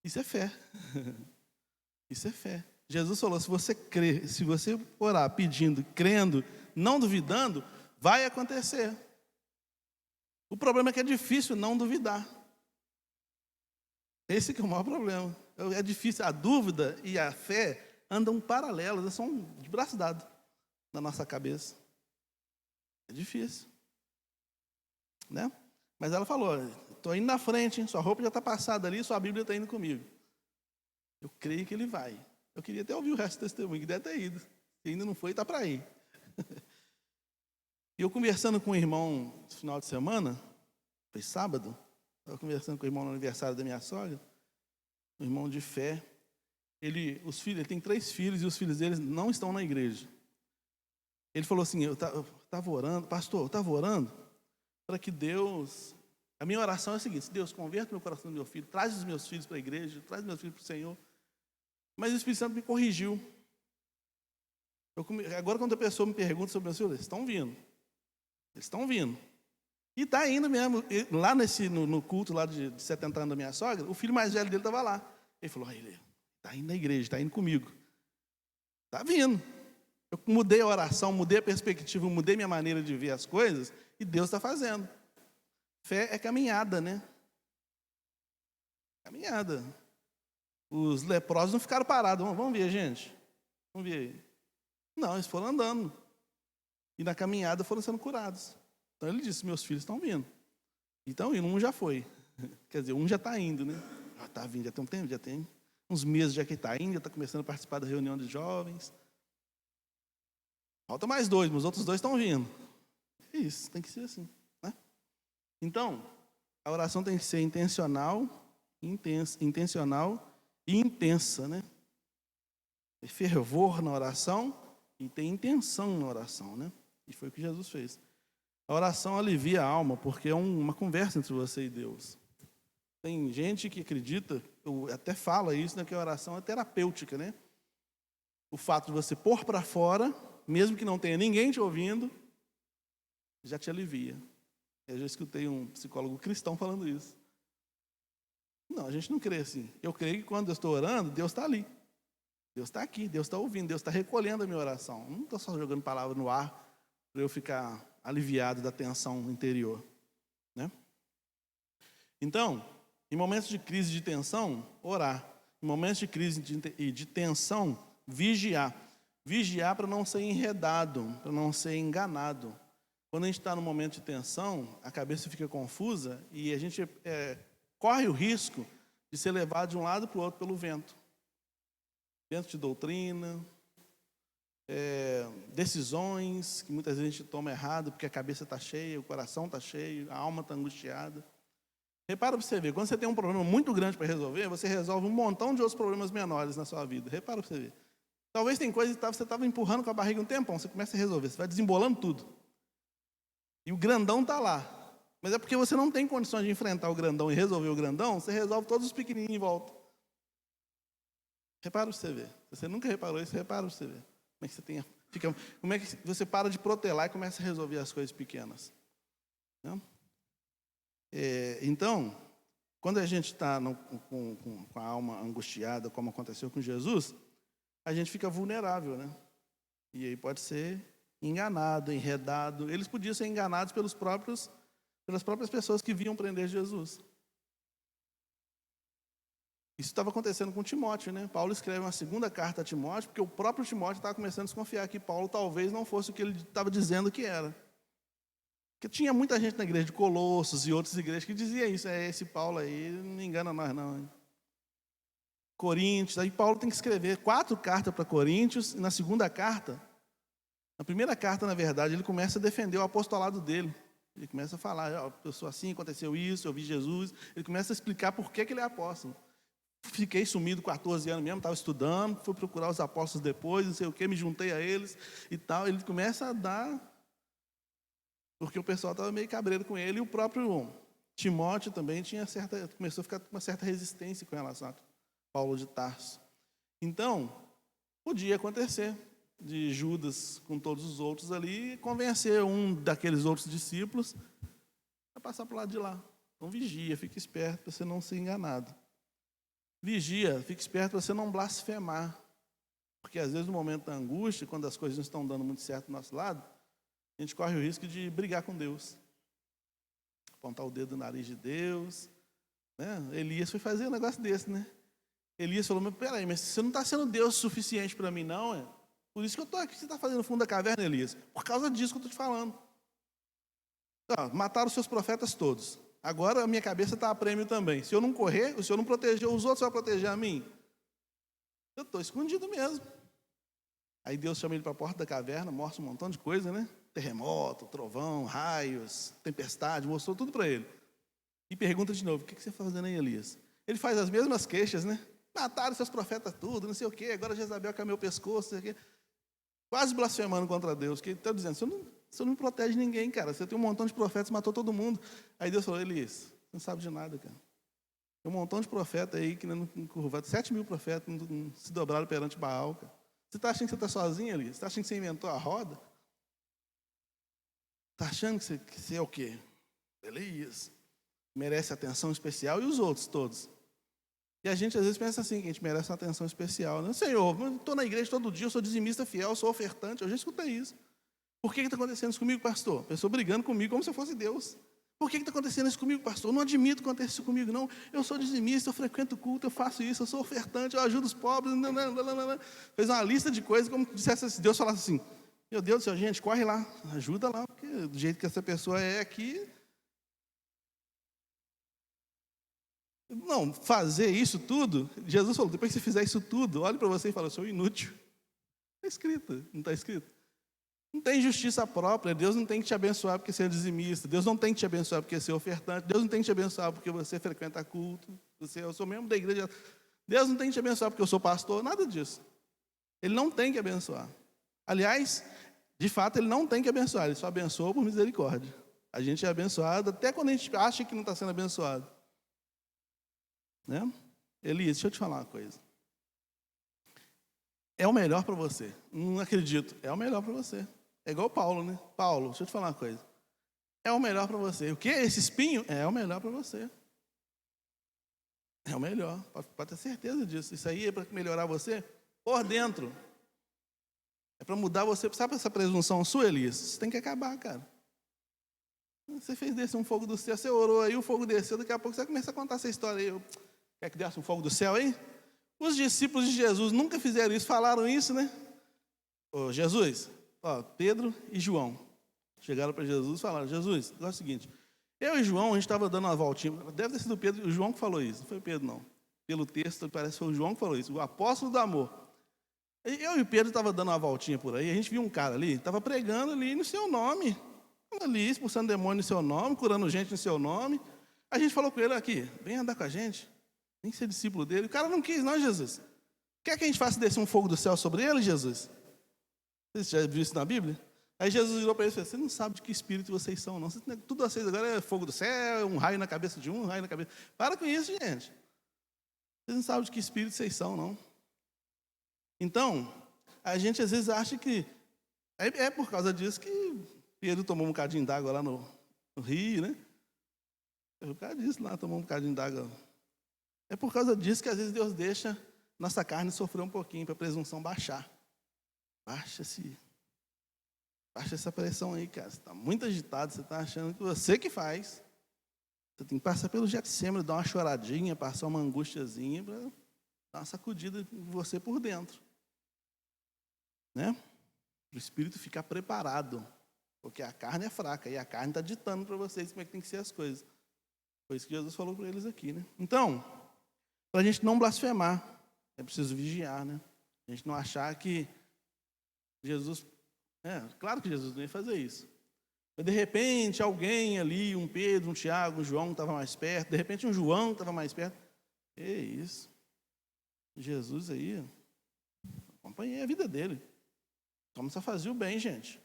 Isso é fé. Isso é fé. Jesus falou, se você crer, se você orar pedindo, crendo, não duvidando, vai acontecer. O problema é que é difícil não duvidar. Esse que é o maior problema. É difícil, a dúvida e a fé andam paralelas, elas são de braço dado na nossa cabeça. É difícil. Né? Mas ela falou, estou indo na frente, hein? Sua roupa já está passada ali, sua Bíblia está indo comigo. Eu creio que ele vai. Eu queria até ouvir o resto do testemunho, que deve ter ido. Se ainda não foi, está para ir. E eu conversando com um irmão no final de semana, foi sábado, estava conversando com o irmão no aniversário da minha sogra, um irmão de fé. Ele tem 3 filhos e os filhos deles não estão na igreja. Ele falou assim, eu estava orando, pastor, eu estava orando para que Deus... A minha oração é a seguinte, Deus, converta meu coração do meu filho, traz os meus filhos para a igreja, traz os meus filhos para o Senhor. Mas o Espírito Santo me corrigiu. Agora, quando a pessoa me pergunta sobre meus filhos, eles estão vindo. Eles estão vindo. E está indo mesmo. Lá no culto lá de 70 anos da minha sogra, o filho mais velho dele estava lá. Ele falou, ele está indo na igreja, está indo comigo. Está vindo. Eu mudei a oração, mudei a perspectiva, mudei minha maneira de ver as coisas, e Deus está fazendo. Fé é caminhada, né? Caminhada. Os leprosos não ficaram parados. Vamos ver, gente. Vamos ver aí. Não, eles foram andando. E na caminhada foram sendo curados. Então ele disse, meus filhos estão vindo. Então um já foi. Quer dizer, um já está indo, né? Está vindo, já tem um tempo, já tem uns meses já que está indo, já está começando a participar da reunião de jovens. Falta mais 2, mas os outros 2 estão vindo. É isso, tem que ser assim. Né? Então, a oração tem que ser intencional e intensa, né? Tem fervor na oração e tem intenção na oração, né? E foi o que Jesus fez. A oração alivia a alma, porque é uma conversa entre você e Deus. Tem gente que acredita, eu até fala isso, né, que a oração é terapêutica, né? O fato de você pôr para fora, mesmo que não tenha ninguém te ouvindo, já te alivia. Eu já escutei um psicólogo cristão falando isso. Não, a gente não crê assim. Eu creio que quando eu estou orando, Deus está ali. Deus está aqui, Deus está ouvindo, Deus está recolhendo a minha oração. Não estou só jogando palavra no ar para eu ficar aliviado da tensão interior, né? Então, em momentos de crise de tensão, orar. Em momentos de crise de tensão, vigiar. Vigiar para não ser enredado, para não ser enganado. Quando a gente está num momento de tensão, a cabeça fica confusa e a gente corre o risco de ser levado de um lado para o outro pelo vento. Vento de doutrina, decisões que muitas vezes a gente toma errado porque a cabeça está cheia, o coração está cheio, a alma está angustiada. Repara para você ver, quando você tem um problema muito grande para resolver, você resolve um montão de outros problemas menores na sua vida. Repara para você ver. Talvez tem coisa que você estava empurrando com a barriga um tempão, você começa a resolver, você vai desembolando tudo. E o grandão está lá. Mas é porque você não tem condições de enfrentar o grandão e resolver o grandão, você resolve todos os pequenininhos em volta. Repara para você ver. Se você nunca reparou isso, repara para você ver. Como é que você como é que você para de protelar e começa a resolver as coisas pequenas. Né? Então, quando a gente está com a alma angustiada, como aconteceu com Jesus, a gente fica vulnerável, né? E aí pode ser enganado, enredado. Eles podiam ser enganados pelas próprias pessoas que vinham prender Jesus. Isso estava acontecendo com Timóteo, né? Paulo escreve uma segunda carta a Timóteo, porque o próprio Timóteo estava começando a desconfiar que Paulo talvez não fosse o que ele estava dizendo que era. Porque tinha muita gente na igreja de Colossos e outras igrejas que dizia isso. Esse Paulo aí não engana nós não. Hein? Coríntios, aí Paulo tem que escrever 4 cartas para Coríntios, e na segunda carta, na primeira carta, na verdade, ele começa a defender o apostolado dele. Ele começa a falar, eu sou assim, aconteceu isso, eu vi Jesus. Ele começa a explicar por que ele é apóstolo. Fiquei sumido 14 anos mesmo, estava estudando, fui procurar os apóstolos depois, não sei o que, me juntei a eles e tal. Ele começa a dar, porque o pessoal estava meio cabreiro com ele, e o próprio Timóteo também começou a ficar com uma certa resistência com relação a Paulo de Tarso. Então, podia acontecer de Judas com todos os outros ali convencer um daqueles outros discípulos a passar para o lado de lá. Então vigia, fique esperto para você não ser enganado. Vigia, fique esperto para você não blasfemar. Porque às vezes no momento da angústia, quando as coisas não estão dando muito certo do nosso lado, a gente corre o risco de brigar com Deus. Apontar o dedo no nariz de Deus. Né? Elias foi fazer um negócio desse, né? Elias falou, mas peraí, mas você não está sendo Deus suficiente para mim não, é? Por isso que eu estou aqui, você está fazendo no fundo da caverna, Elias. Por causa disso que eu estou te falando. Mataram os seus profetas todos. Agora a minha cabeça está a prêmio também. Se eu não correr, o Senhor não protegeu os outros, vai proteger a mim? Eu estou escondido mesmo. Aí Deus chama ele para a porta da caverna, mostra um montão de coisa, né? Terremoto, trovão, raios, tempestade, mostrou tudo para ele. E pergunta de novo, o que você está fazendo aí, Elias? Ele faz as mesmas queixas, né? Mataram seus profetas tudo, não sei o quê, agora Jezabel quer meu pescoço, não sei o quê. Quase blasfemando contra Deus, que ele está dizendo, você não protege ninguém, cara, você tem um montão de profetas, matou todo mundo. Aí Deus falou, Elias, você não sabe de nada, cara. Tem um montão de profetas aí, que não curvaram, 7.000 profetas não se dobraram perante Baal, cara. Você está achando que você está sozinho, Elias? Você está achando que você inventou a roda? Está achando que você é o quê? Elias merece atenção especial e os outros todos. E a gente às vezes pensa assim, que a gente merece uma atenção especial. Né? Senhor, eu estou na igreja todo dia, eu sou dizimista fiel, eu sou ofertante, eu já escutei isso. Por que está acontecendo isso comigo, pastor? A pessoa brigando comigo como se eu fosse Deus. Por que está acontecendo isso comigo, pastor? Eu não admito que aconteça isso comigo, não. Eu sou dizimista, eu frequento o culto, eu faço isso, eu sou ofertante, eu ajudo os pobres. Fez uma lista de coisas, como se Deus falasse assim, meu Deus do céu, gente, corre lá, ajuda lá, porque do jeito que essa pessoa é aqui... Não, fazer isso tudo, Jesus falou, depois que você fizer isso tudo, olhe para você e fala, eu sou inútil. Está escrito, não está escrito? Não tem justiça própria, Deus não tem que te abençoar porque você é dizimista, Deus não tem que te abençoar porque você é ofertante, Deus não tem que te abençoar porque você frequenta culto, eu sou membro da igreja, Deus não tem que te abençoar porque eu sou pastor, nada disso. Ele não tem que abençoar. Aliás, de fato, ele não tem que abençoar, ele só abençoa por misericórdia. A gente é abençoado até quando a gente acha que não está sendo abençoado. né? Elias, deixa eu te falar uma coisa. É o melhor para você. Não acredito. É o melhor para você. É igual Paulo, né? Paulo, deixa eu te falar uma coisa. É o melhor para você. O que? Esse espinho? É o melhor para você. É o melhor. Pode ter certeza disso. Isso aí é para melhorar você por dentro. É para mudar você. Sabe essa presunção sua, Elias? Isso tem que acabar, cara. Você fez descer um fogo do céu, você orou aí, o fogo desceu, daqui a pouco você vai começar a contar essa história aí. Quer que desce um fogo do céu aí? Os discípulos de Jesus nunca fizeram isso, falaram isso, né? Ô, Jesus, ó, Pedro e João chegaram para Jesus e falaram: Jesus, é o seguinte, eu e João, a gente estava dando uma voltinha, deve ter sido o Pedro, o João que falou isso, não foi o Pedro não. Pelo texto, parece que foi o João que falou isso, o apóstolo do amor. Eu e o Pedro estava dando uma voltinha por aí, a gente viu um cara ali, estava pregando ali no seu nome, ali expulsando demônio no seu nome, curando gente no seu nome. A gente falou com ele aqui, vem andar com a gente, vem ser discípulo dele. O cara não quis, não, Jesus. Quer que a gente faça descer um fogo do céu sobre ele, Jesus? Você já viu isso na Bíblia? Aí Jesus virou para ele e falou: você não sabe de que espírito vocês são, não. Tudo vocês agora é fogo do céu, um raio na cabeça de um raio na cabeça. Para com isso, gente. Vocês não sabem de que espírito vocês são, não. Então, a gente às vezes acha que é por causa disso que Pedro tomou um bocadinho d'água lá no rio, né? É por causa disso lá, tomou um bocadinho d'água. É por causa disso que às vezes Deus deixa nossa carne sofrer um pouquinho, para a presunção baixar. Baixa essa pressão aí, cara. Você está muito agitado, você está achando que você que faz. Você tem que passar pelo Getsêmani, dar uma choradinha, passar uma angustiazinha, para dar uma sacudida em você por dentro. Né? O espírito ficar preparado. Porque a carne é fraca, e a carne está ditando para vocês como é que tem que ser as coisas. Foi isso que Jesus falou para eles aqui, né? Então, para a gente não blasfemar, é preciso vigiar, né? A gente não achar que Jesus... claro que Jesus não ia fazer isso. Mas, de repente, alguém ali, um Pedro, um Tiago, um João estava mais perto, de repente um João estava mais perto. Isso. Jesus aí, acompanhei a vida dele. Só fazia o bem, gente.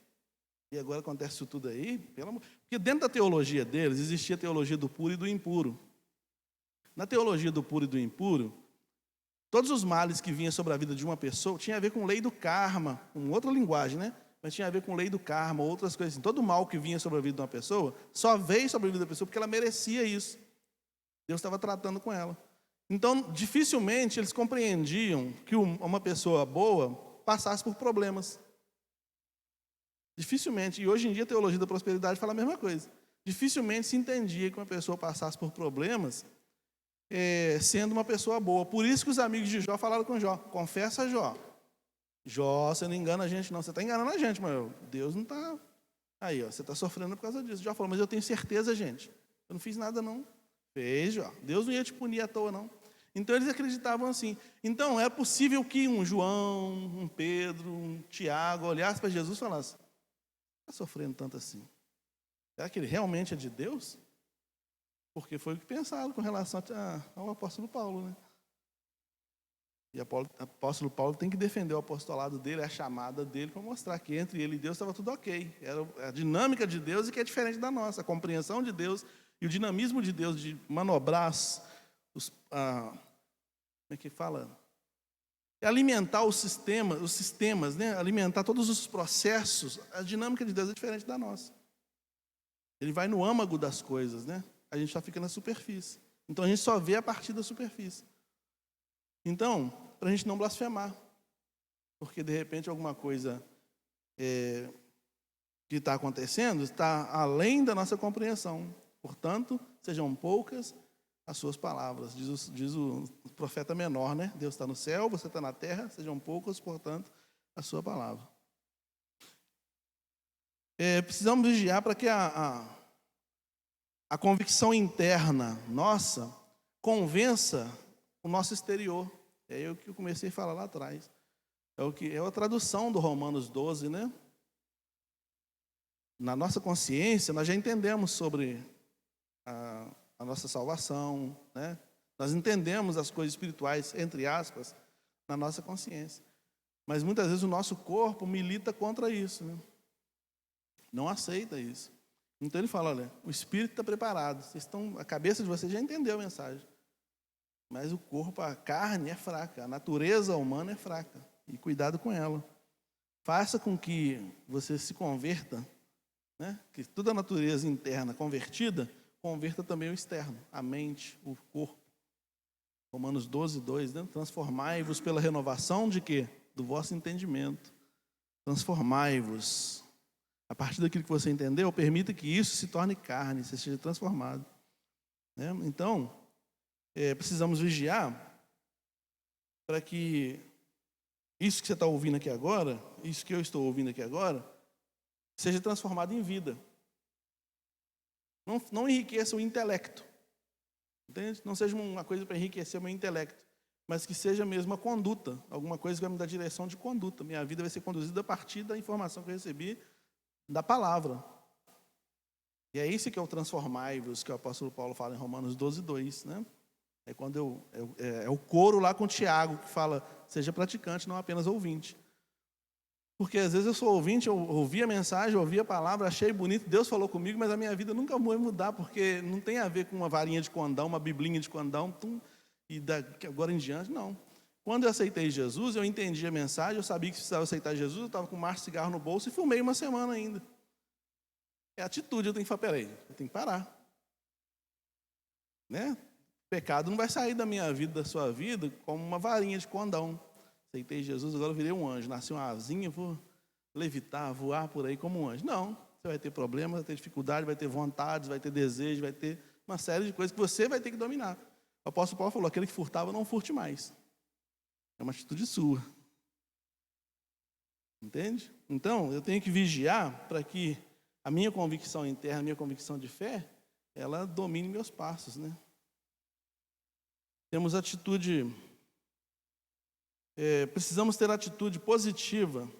E agora acontece isso tudo aí, pelo amor... Porque dentro da teologia deles existia a teologia do puro e do impuro. Na teologia do puro e do impuro, todos os males que vinham sobre a vida de uma pessoa tinha a ver com lei do karma, com outra linguagem, né? Mas tinha a ver com lei do karma, outras coisas assim. Todo mal que vinha sobre a vida de uma pessoa só veio sobre a vida da pessoa porque ela merecia isso. Deus estava tratando com ela. Então, dificilmente eles compreendiam que uma pessoa boa passasse por problemas. Dificilmente, e hoje em dia a teologia da prosperidade fala a mesma coisa. Dificilmente se entendia que uma pessoa passasse por problemas sendo uma pessoa boa. Por isso que os amigos de Jó falaram com Jó: confessa, Jó. Jó, você não engana a gente não, você está enganando a gente, mas Deus não está... Aí, ó, você está sofrendo por causa disso. Jó falou: mas eu tenho certeza, gente, eu não fiz nada não. Fez, Jó. Deus não ia te punir à toa não. Então eles acreditavam assim. Então é possível que um João, um Pedro, um Tiago olhasse para Jesus e falasse: está sofrendo tanto assim? Será que ele realmente é de Deus? Porque foi o que pensaram com relação ao apóstolo Paulo, né? E o apóstolo Paulo tem que defender o apostolado dele, a chamada dele, para mostrar que entre ele e Deus estava tudo ok. Era a dinâmica de Deus e que é diferente da nossa. A compreensão de Deus e o dinamismo de Deus de manobrar como é que fala? Alimentar os sistemas, né? Alimentar todos os processos. A dinâmica de Deus é diferente da nossa. Ele vai no âmago das coisas, né? A gente só fica na superfície. Então a gente só vê a partir da superfície. Então, para a gente não blasfemar, porque de repente alguma coisa que está acontecendo está além da nossa compreensão. Portanto, sejam poucas as suas palavras, diz o profeta menor, né? Deus está no céu, você está na terra, sejam poucas, portanto, a sua palavra. Precisamos vigiar para que a convicção interna nossa convença o nosso exterior. É o que eu comecei a falar lá atrás. É a tradução do Romanos 12, né? Na nossa consciência, nós já entendemos sobre a nossa salvação, né? Nós entendemos as coisas espirituais, entre aspas, na nossa consciência. Mas muitas vezes o nosso corpo milita contra isso, né? Não aceita isso. Então ele fala: olha, o espírito está preparado. A cabeça de vocês já entendeu a mensagem. Mas o corpo, a carne é fraca, a natureza humana é fraca. E cuidado com ela. Faça com que você se converta, né? Que toda a natureza interna convertida, converta também o externo, a mente, o corpo. Romanos 12, 2, né? Transformai-vos pela renovação de quê? Do vosso entendimento. Transformai-vos. A partir daquilo que você entendeu, permita que isso se torne carne, seja transformado. Né? Então, precisamos vigiar para que isso que você está ouvindo aqui agora, isso que eu estou ouvindo aqui agora, seja transformado em vida. Não enriqueça o intelecto. Entende? Não seja uma coisa para enriquecer o meu intelecto, mas que seja mesmo a conduta, alguma coisa que vai me dar direção de conduta. Minha vida vai ser conduzida a partir da informação que eu recebi da palavra. E é isso que é o transformai-vos, que o apóstolo Paulo fala em Romanos 12, 2, né? É quando é o coro lá com Tiago, que fala, seja praticante, não apenas ouvinte. Porque às vezes eu sou ouvinte, eu ouvi a mensagem, eu ouvi a palavra, achei bonito, Deus falou comigo, mas a minha vida nunca vai mudar, porque não tem a ver com uma varinha de condão, uma biblinha de condão, e agora em diante, não. Quando eu aceitei Jesus, eu entendi a mensagem, eu sabia que precisava aceitar Jesus, eu estava com um maço de cigarro no bolso e fumei uma semana ainda. É atitude, eu tenho que falar, peraí, eu tenho que parar. Né? O pecado não vai sair da minha vida, da sua vida, como uma varinha de condão. Aceitei Jesus, agora eu virei um anjo. Nasci uma asinha, vou levitar, voar por aí como um anjo. Não, você vai ter problemas, vai ter dificuldade, vai ter vontades, vai ter desejos, vai ter uma série de coisas que você vai ter que dominar. O apóstolo Paulo falou, aquele que furtava, não furte mais. É uma atitude sua. Entende? Então, eu tenho que vigiar para que a minha convicção interna, a minha convicção de fé, ela domine meus passos, né? Temos atitude... precisamos ter atitude positiva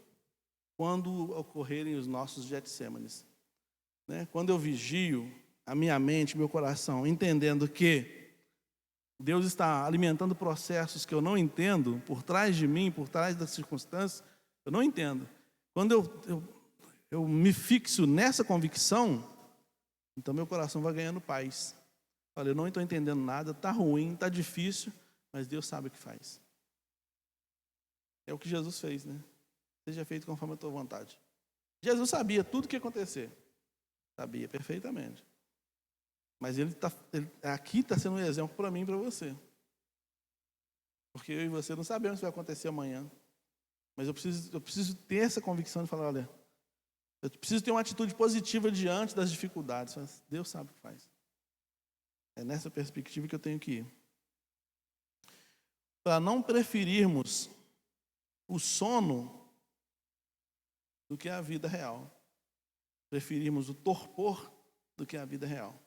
quando ocorrerem os nossos Getsêmanes. Né? Quando eu vigio a minha mente, meu coração, entendendo que Deus está alimentando processos que eu não entendo, por trás de mim, por trás das circunstâncias, eu não entendo. Quando eu me fixo nessa convicção, então meu coração vai ganhando paz. Olha, eu não estou entendendo nada, está ruim, está difícil, mas Deus sabe o que faz. É o que Jesus fez, né? Seja feito conforme a tua vontade. Jesus sabia tudo o que ia acontecer. Sabia perfeitamente. Mas ele aqui está sendo um exemplo para mim e para você. Porque eu e você não sabemos o que vai acontecer amanhã. Mas eu preciso ter essa convicção de falar, olha, eu preciso ter uma atitude positiva diante das dificuldades. Mas Deus sabe o que faz. É nessa perspectiva que eu tenho que ir. Para não preferirmos o sono do que a vida real. Preferimos o torpor do que a vida real.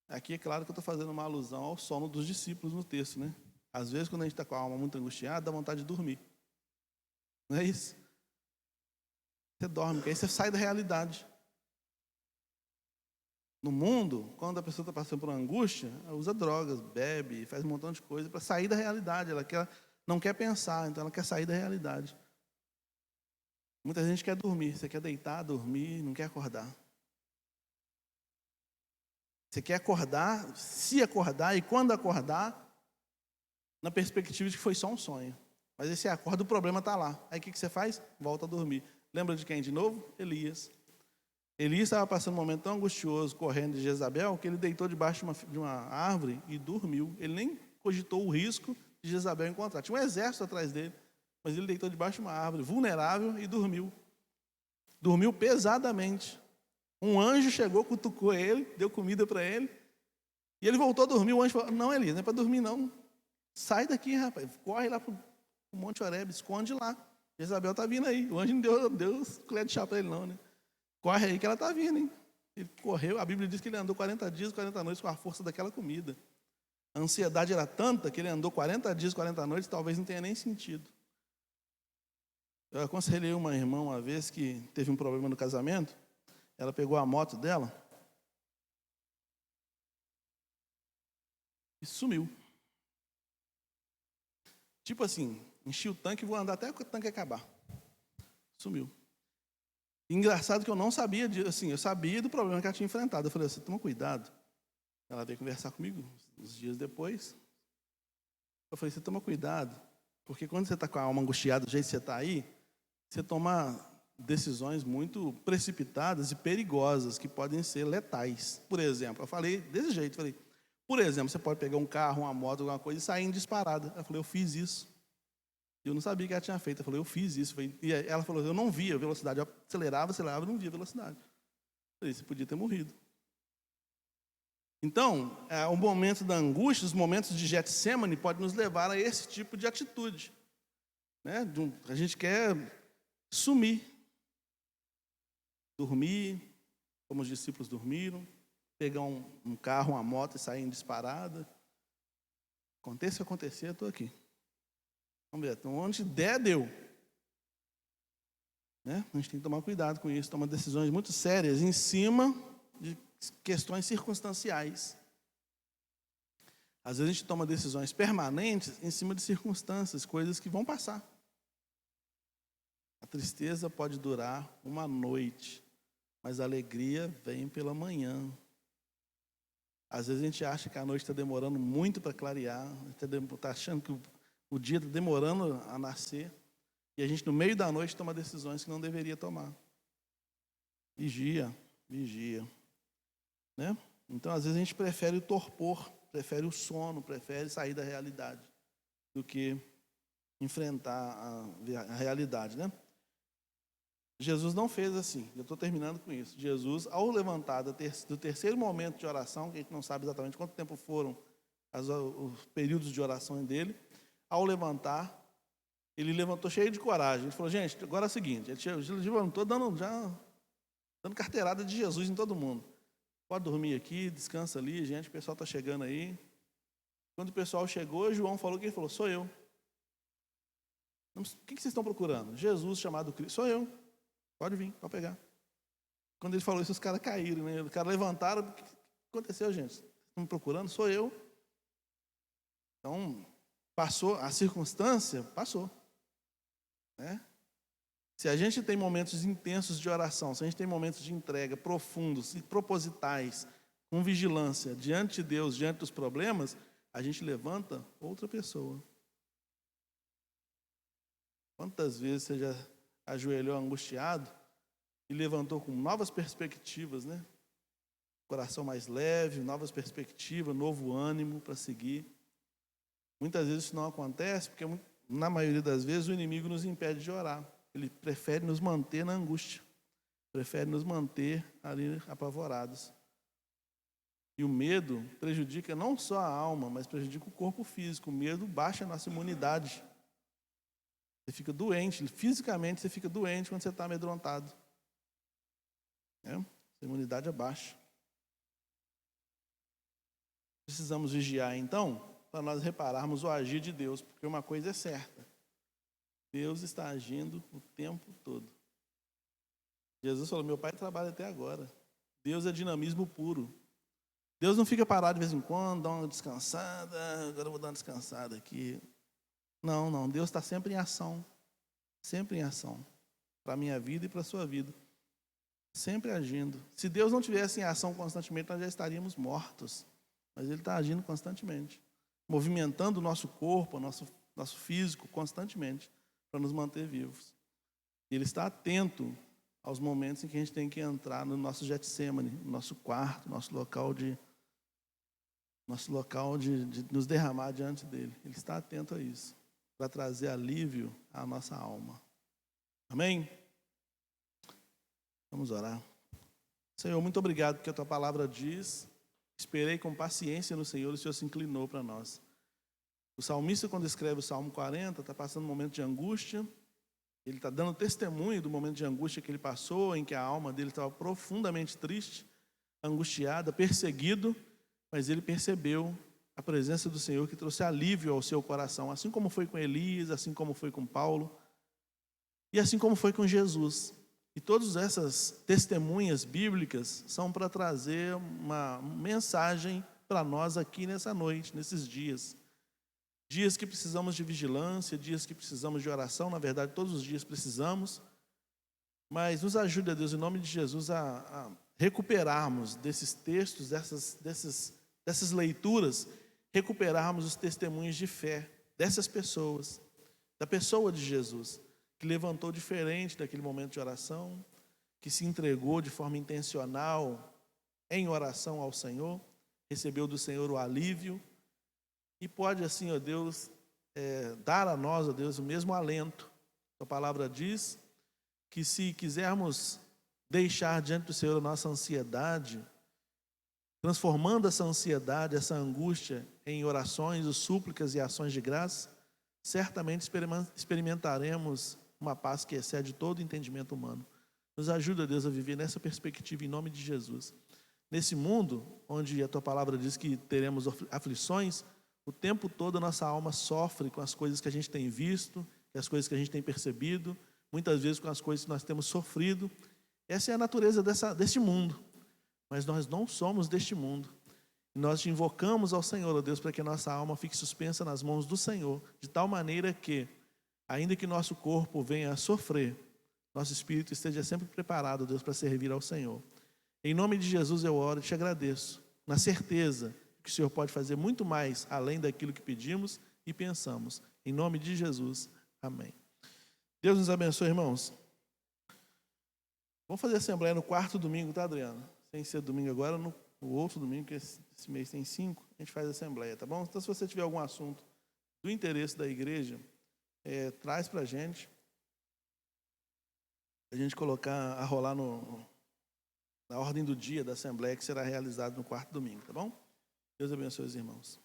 Aqui é claro que eu estou fazendo uma alusão ao sono dos discípulos no texto, né? Às vezes, quando a gente está com a alma muito angustiada, dá vontade de dormir. Não é isso? Você dorme, porque aí você sai da realidade. No mundo, quando a pessoa está passando por uma angústia, ela usa drogas, bebe, faz um montão de coisa para sair da realidade. Ela não quer pensar, então ela quer sair da realidade. Muita gente quer dormir, você quer deitar, dormir, não quer acordar. Você quer acordar, se acordar, e quando acordar, na perspectiva de que foi só um sonho. Mas aí você acorda, o problema está lá. Aí o que você faz? Volta a dormir. Lembra de quem de novo? Elias. Elias estava passando um momento tão angustioso, correndo de Jezabel, que ele deitou debaixo de uma árvore e dormiu. Ele nem cogitou o risco de Jezabel encontrar. Tinha um exército atrás dele, mas ele deitou debaixo de uma árvore, vulnerável, e dormiu. Dormiu pesadamente. Um anjo chegou, cutucou ele, deu comida para ele, e ele voltou a dormir. O anjo falou, não, Elias, não é para dormir não. Sai daqui, rapaz, corre lá para o Monte Horebe, esconde lá. Jezabel está vindo aí. O anjo não deu colher de chá para ele não, né? Corre aí que ela está vindo, hein? Ele correu, a Bíblia diz que ele andou 40 dias, 40 noites com a força daquela comida. A ansiedade era tanta que ele andou 40 dias, 40 noites, talvez não tenha nem sentido. Eu aconselhei uma irmã uma vez que teve um problema no casamento. Ela pegou a moto dela e sumiu. Tipo assim, enchi o tanque e vou andar até o tanque acabar. Sumiu. Engraçado que eu não sabia disso, assim, eu sabia do problema que ela tinha enfrentado. Eu falei assim, toma cuidado. Ela veio conversar comigo uns dias depois. Eu falei, você toma cuidado, porque quando você está com a alma angustiada do jeito que você está aí, você toma decisões muito precipitadas e perigosas, que podem ser letais. Por exemplo, eu falei desse jeito, falei, por exemplo, você pode pegar um carro, uma moto, alguma coisa e sair em disparada. Eu falei, eu fiz isso. Eu não sabia que ela tinha feito. Eu falei, eu fiz isso. E ela falou, eu não via a velocidade. Eu acelerava, e não via a velocidade. Eu falei, você podia ter morrido. Então, o momento da angústia, os momentos de Getsêmani podem nos levar a esse tipo de atitude. Né? A gente quer sumir, dormir, como os discípulos dormiram, pegar um carro, uma moto e sair em disparada. Aconteça o que acontecer, eu estou aqui. Vamos ver, então, onde der, deu. Né? A gente tem que tomar cuidado com isso, tomar decisões muito sérias em cima de questões circunstanciais. Às vezes a gente toma decisões permanentes em cima de circunstâncias, coisas que vão passar. A tristeza pode durar uma noite, mas a alegria vem pela manhã. Às vezes a gente acha que a noite está demorando muito para clarear, está achando que o dia está demorando a nascer, e a gente no meio da noite toma decisões que não deveria tomar. Vigia. Né? Então, às vezes, a gente prefere o torpor, prefere o sono, prefere sair da realidade, do que enfrentar a realidade. Né? Jesus não fez assim, eu estou terminando com isso. Jesus, ao levantar do terceiro momento de oração, que a gente não sabe exatamente quanto tempo foram os períodos de oração dele, ao levantar, ele levantou cheio de coragem. Ele falou, gente, agora é o seguinte, ele levantou dando carteirada de Jesus em todo mundo. Pode dormir aqui, descansa ali, gente, o pessoal está chegando aí. Quando o pessoal chegou, João falou que ele falou, sou eu. O que vocês estão procurando? Jesus chamado Cristo, sou eu. Pode vir, pode pegar. Quando ele falou isso, os caras caíram, né? Os caras levantaram, o que aconteceu, gente? Estão me procurando? Sou eu. Então, passou, a circunstância passou. Né? Se a gente tem momentos intensos de oração, se a gente tem momentos de entrega profundos e propositais, com vigilância, diante de Deus, diante dos problemas, a gente levanta outra pessoa. Quantas vezes você já ajoelhou angustiado e levantou com novas perspectivas, né? Coração mais leve, novas perspectivas, novo ânimo para seguir. Muitas vezes isso não acontece porque, na maioria das vezes, o inimigo nos impede de orar. Ele prefere nos manter na angústia, prefere nos manter ali apavorados. E o medo prejudica não só a alma, mas prejudica o corpo físico. O medo baixa a nossa imunidade. Você fica doente, fisicamente você fica doente quando você está amedrontado. A imunidade é baixa. Precisamos vigiar, então, para nós repararmos o agir de Deus, porque uma coisa é certa. Deus está agindo o tempo todo. Jesus falou, meu pai trabalha até agora. Deus é dinamismo puro. Deus não fica parado de vez em quando, dá uma descansada, agora eu vou dar uma descansada aqui. Não, Deus está sempre em ação. Sempre em ação. Para a minha vida e para a sua vida. Sempre agindo. Se Deus não tivesse em ação constantemente, nós já estaríamos mortos. Mas Ele está agindo constantemente. Movimentando o nosso corpo, o nosso físico constantemente. Para nos manter vivos. Ele está atento aos momentos em que a gente tem que entrar no nosso Getsêmani, no nosso quarto, nosso local de nos derramar diante dele. Ele está atento a isso, para trazer alívio à nossa alma. Amém? Vamos orar. Senhor, muito obrigado porque a tua palavra diz, esperei com paciência no Senhor e o Senhor se inclinou para nós. O salmista, quando escreve o Salmo 40, está passando um momento de angústia. Ele está dando testemunho do momento de angústia que ele passou, em que a alma dele estava profundamente triste, angustiada, perseguido, mas ele percebeu a presença do Senhor que trouxe alívio ao seu coração, assim como foi com Elias, assim como foi com Paulo, e assim como foi com Jesus. E todas essas testemunhas bíblicas são para trazer uma mensagem para nós aqui nessa noite, nesses dias. Dias que precisamos de vigilância, dias que precisamos de oração, na verdade todos os dias precisamos, mas nos ajude, Deus, em nome de Jesus, a recuperarmos desses textos, dessas leituras, recuperarmos os testemunhos de fé dessas pessoas, da pessoa de Jesus, que levantou diferente daquele momento de oração, que se entregou de forma intencional em oração ao Senhor, recebeu do Senhor o alívio e pode assim, ó Deus, dar a nós, ó Deus, o mesmo alento. A palavra diz que se quisermos deixar diante do Senhor a nossa ansiedade, transformando essa ansiedade, essa angústia em orações, súplicas e ações de graça, certamente experimentaremos uma paz que excede todo entendimento humano. Nos ajuda, Deus, a viver nessa perspectiva em nome de Jesus. Nesse mundo, onde a Tua palavra diz que teremos aflições, o tempo todo a nossa alma sofre com as coisas que a gente tem visto, com as coisas que a gente tem percebido, muitas vezes com as coisas que nós temos sofrido. Essa é a natureza deste mundo, mas nós não somos deste mundo. E nós te invocamos ao Senhor, ó Deus, para que a nossa alma fique suspensa nas mãos do Senhor, de tal maneira que, ainda que nosso corpo venha a sofrer, nosso espírito esteja sempre preparado, Deus, para servir ao Senhor. Em nome de Jesus eu oro e te agradeço, na certeza que o Senhor pode fazer muito mais além daquilo que pedimos e pensamos. Em nome de Jesus, amém. Deus nos abençoe, irmãos. Vamos fazer assembleia no quarto domingo, tá, Adriano? Sem ser domingo agora, no outro domingo, que esse mês tem 5, a gente faz assembleia, tá bom? Então, se você tiver algum assunto do interesse da igreja, traz para a gente colocar, a rolar na ordem do dia da assembleia, que será realizado no quarto domingo, tá bom? Deus abençoe os irmãos.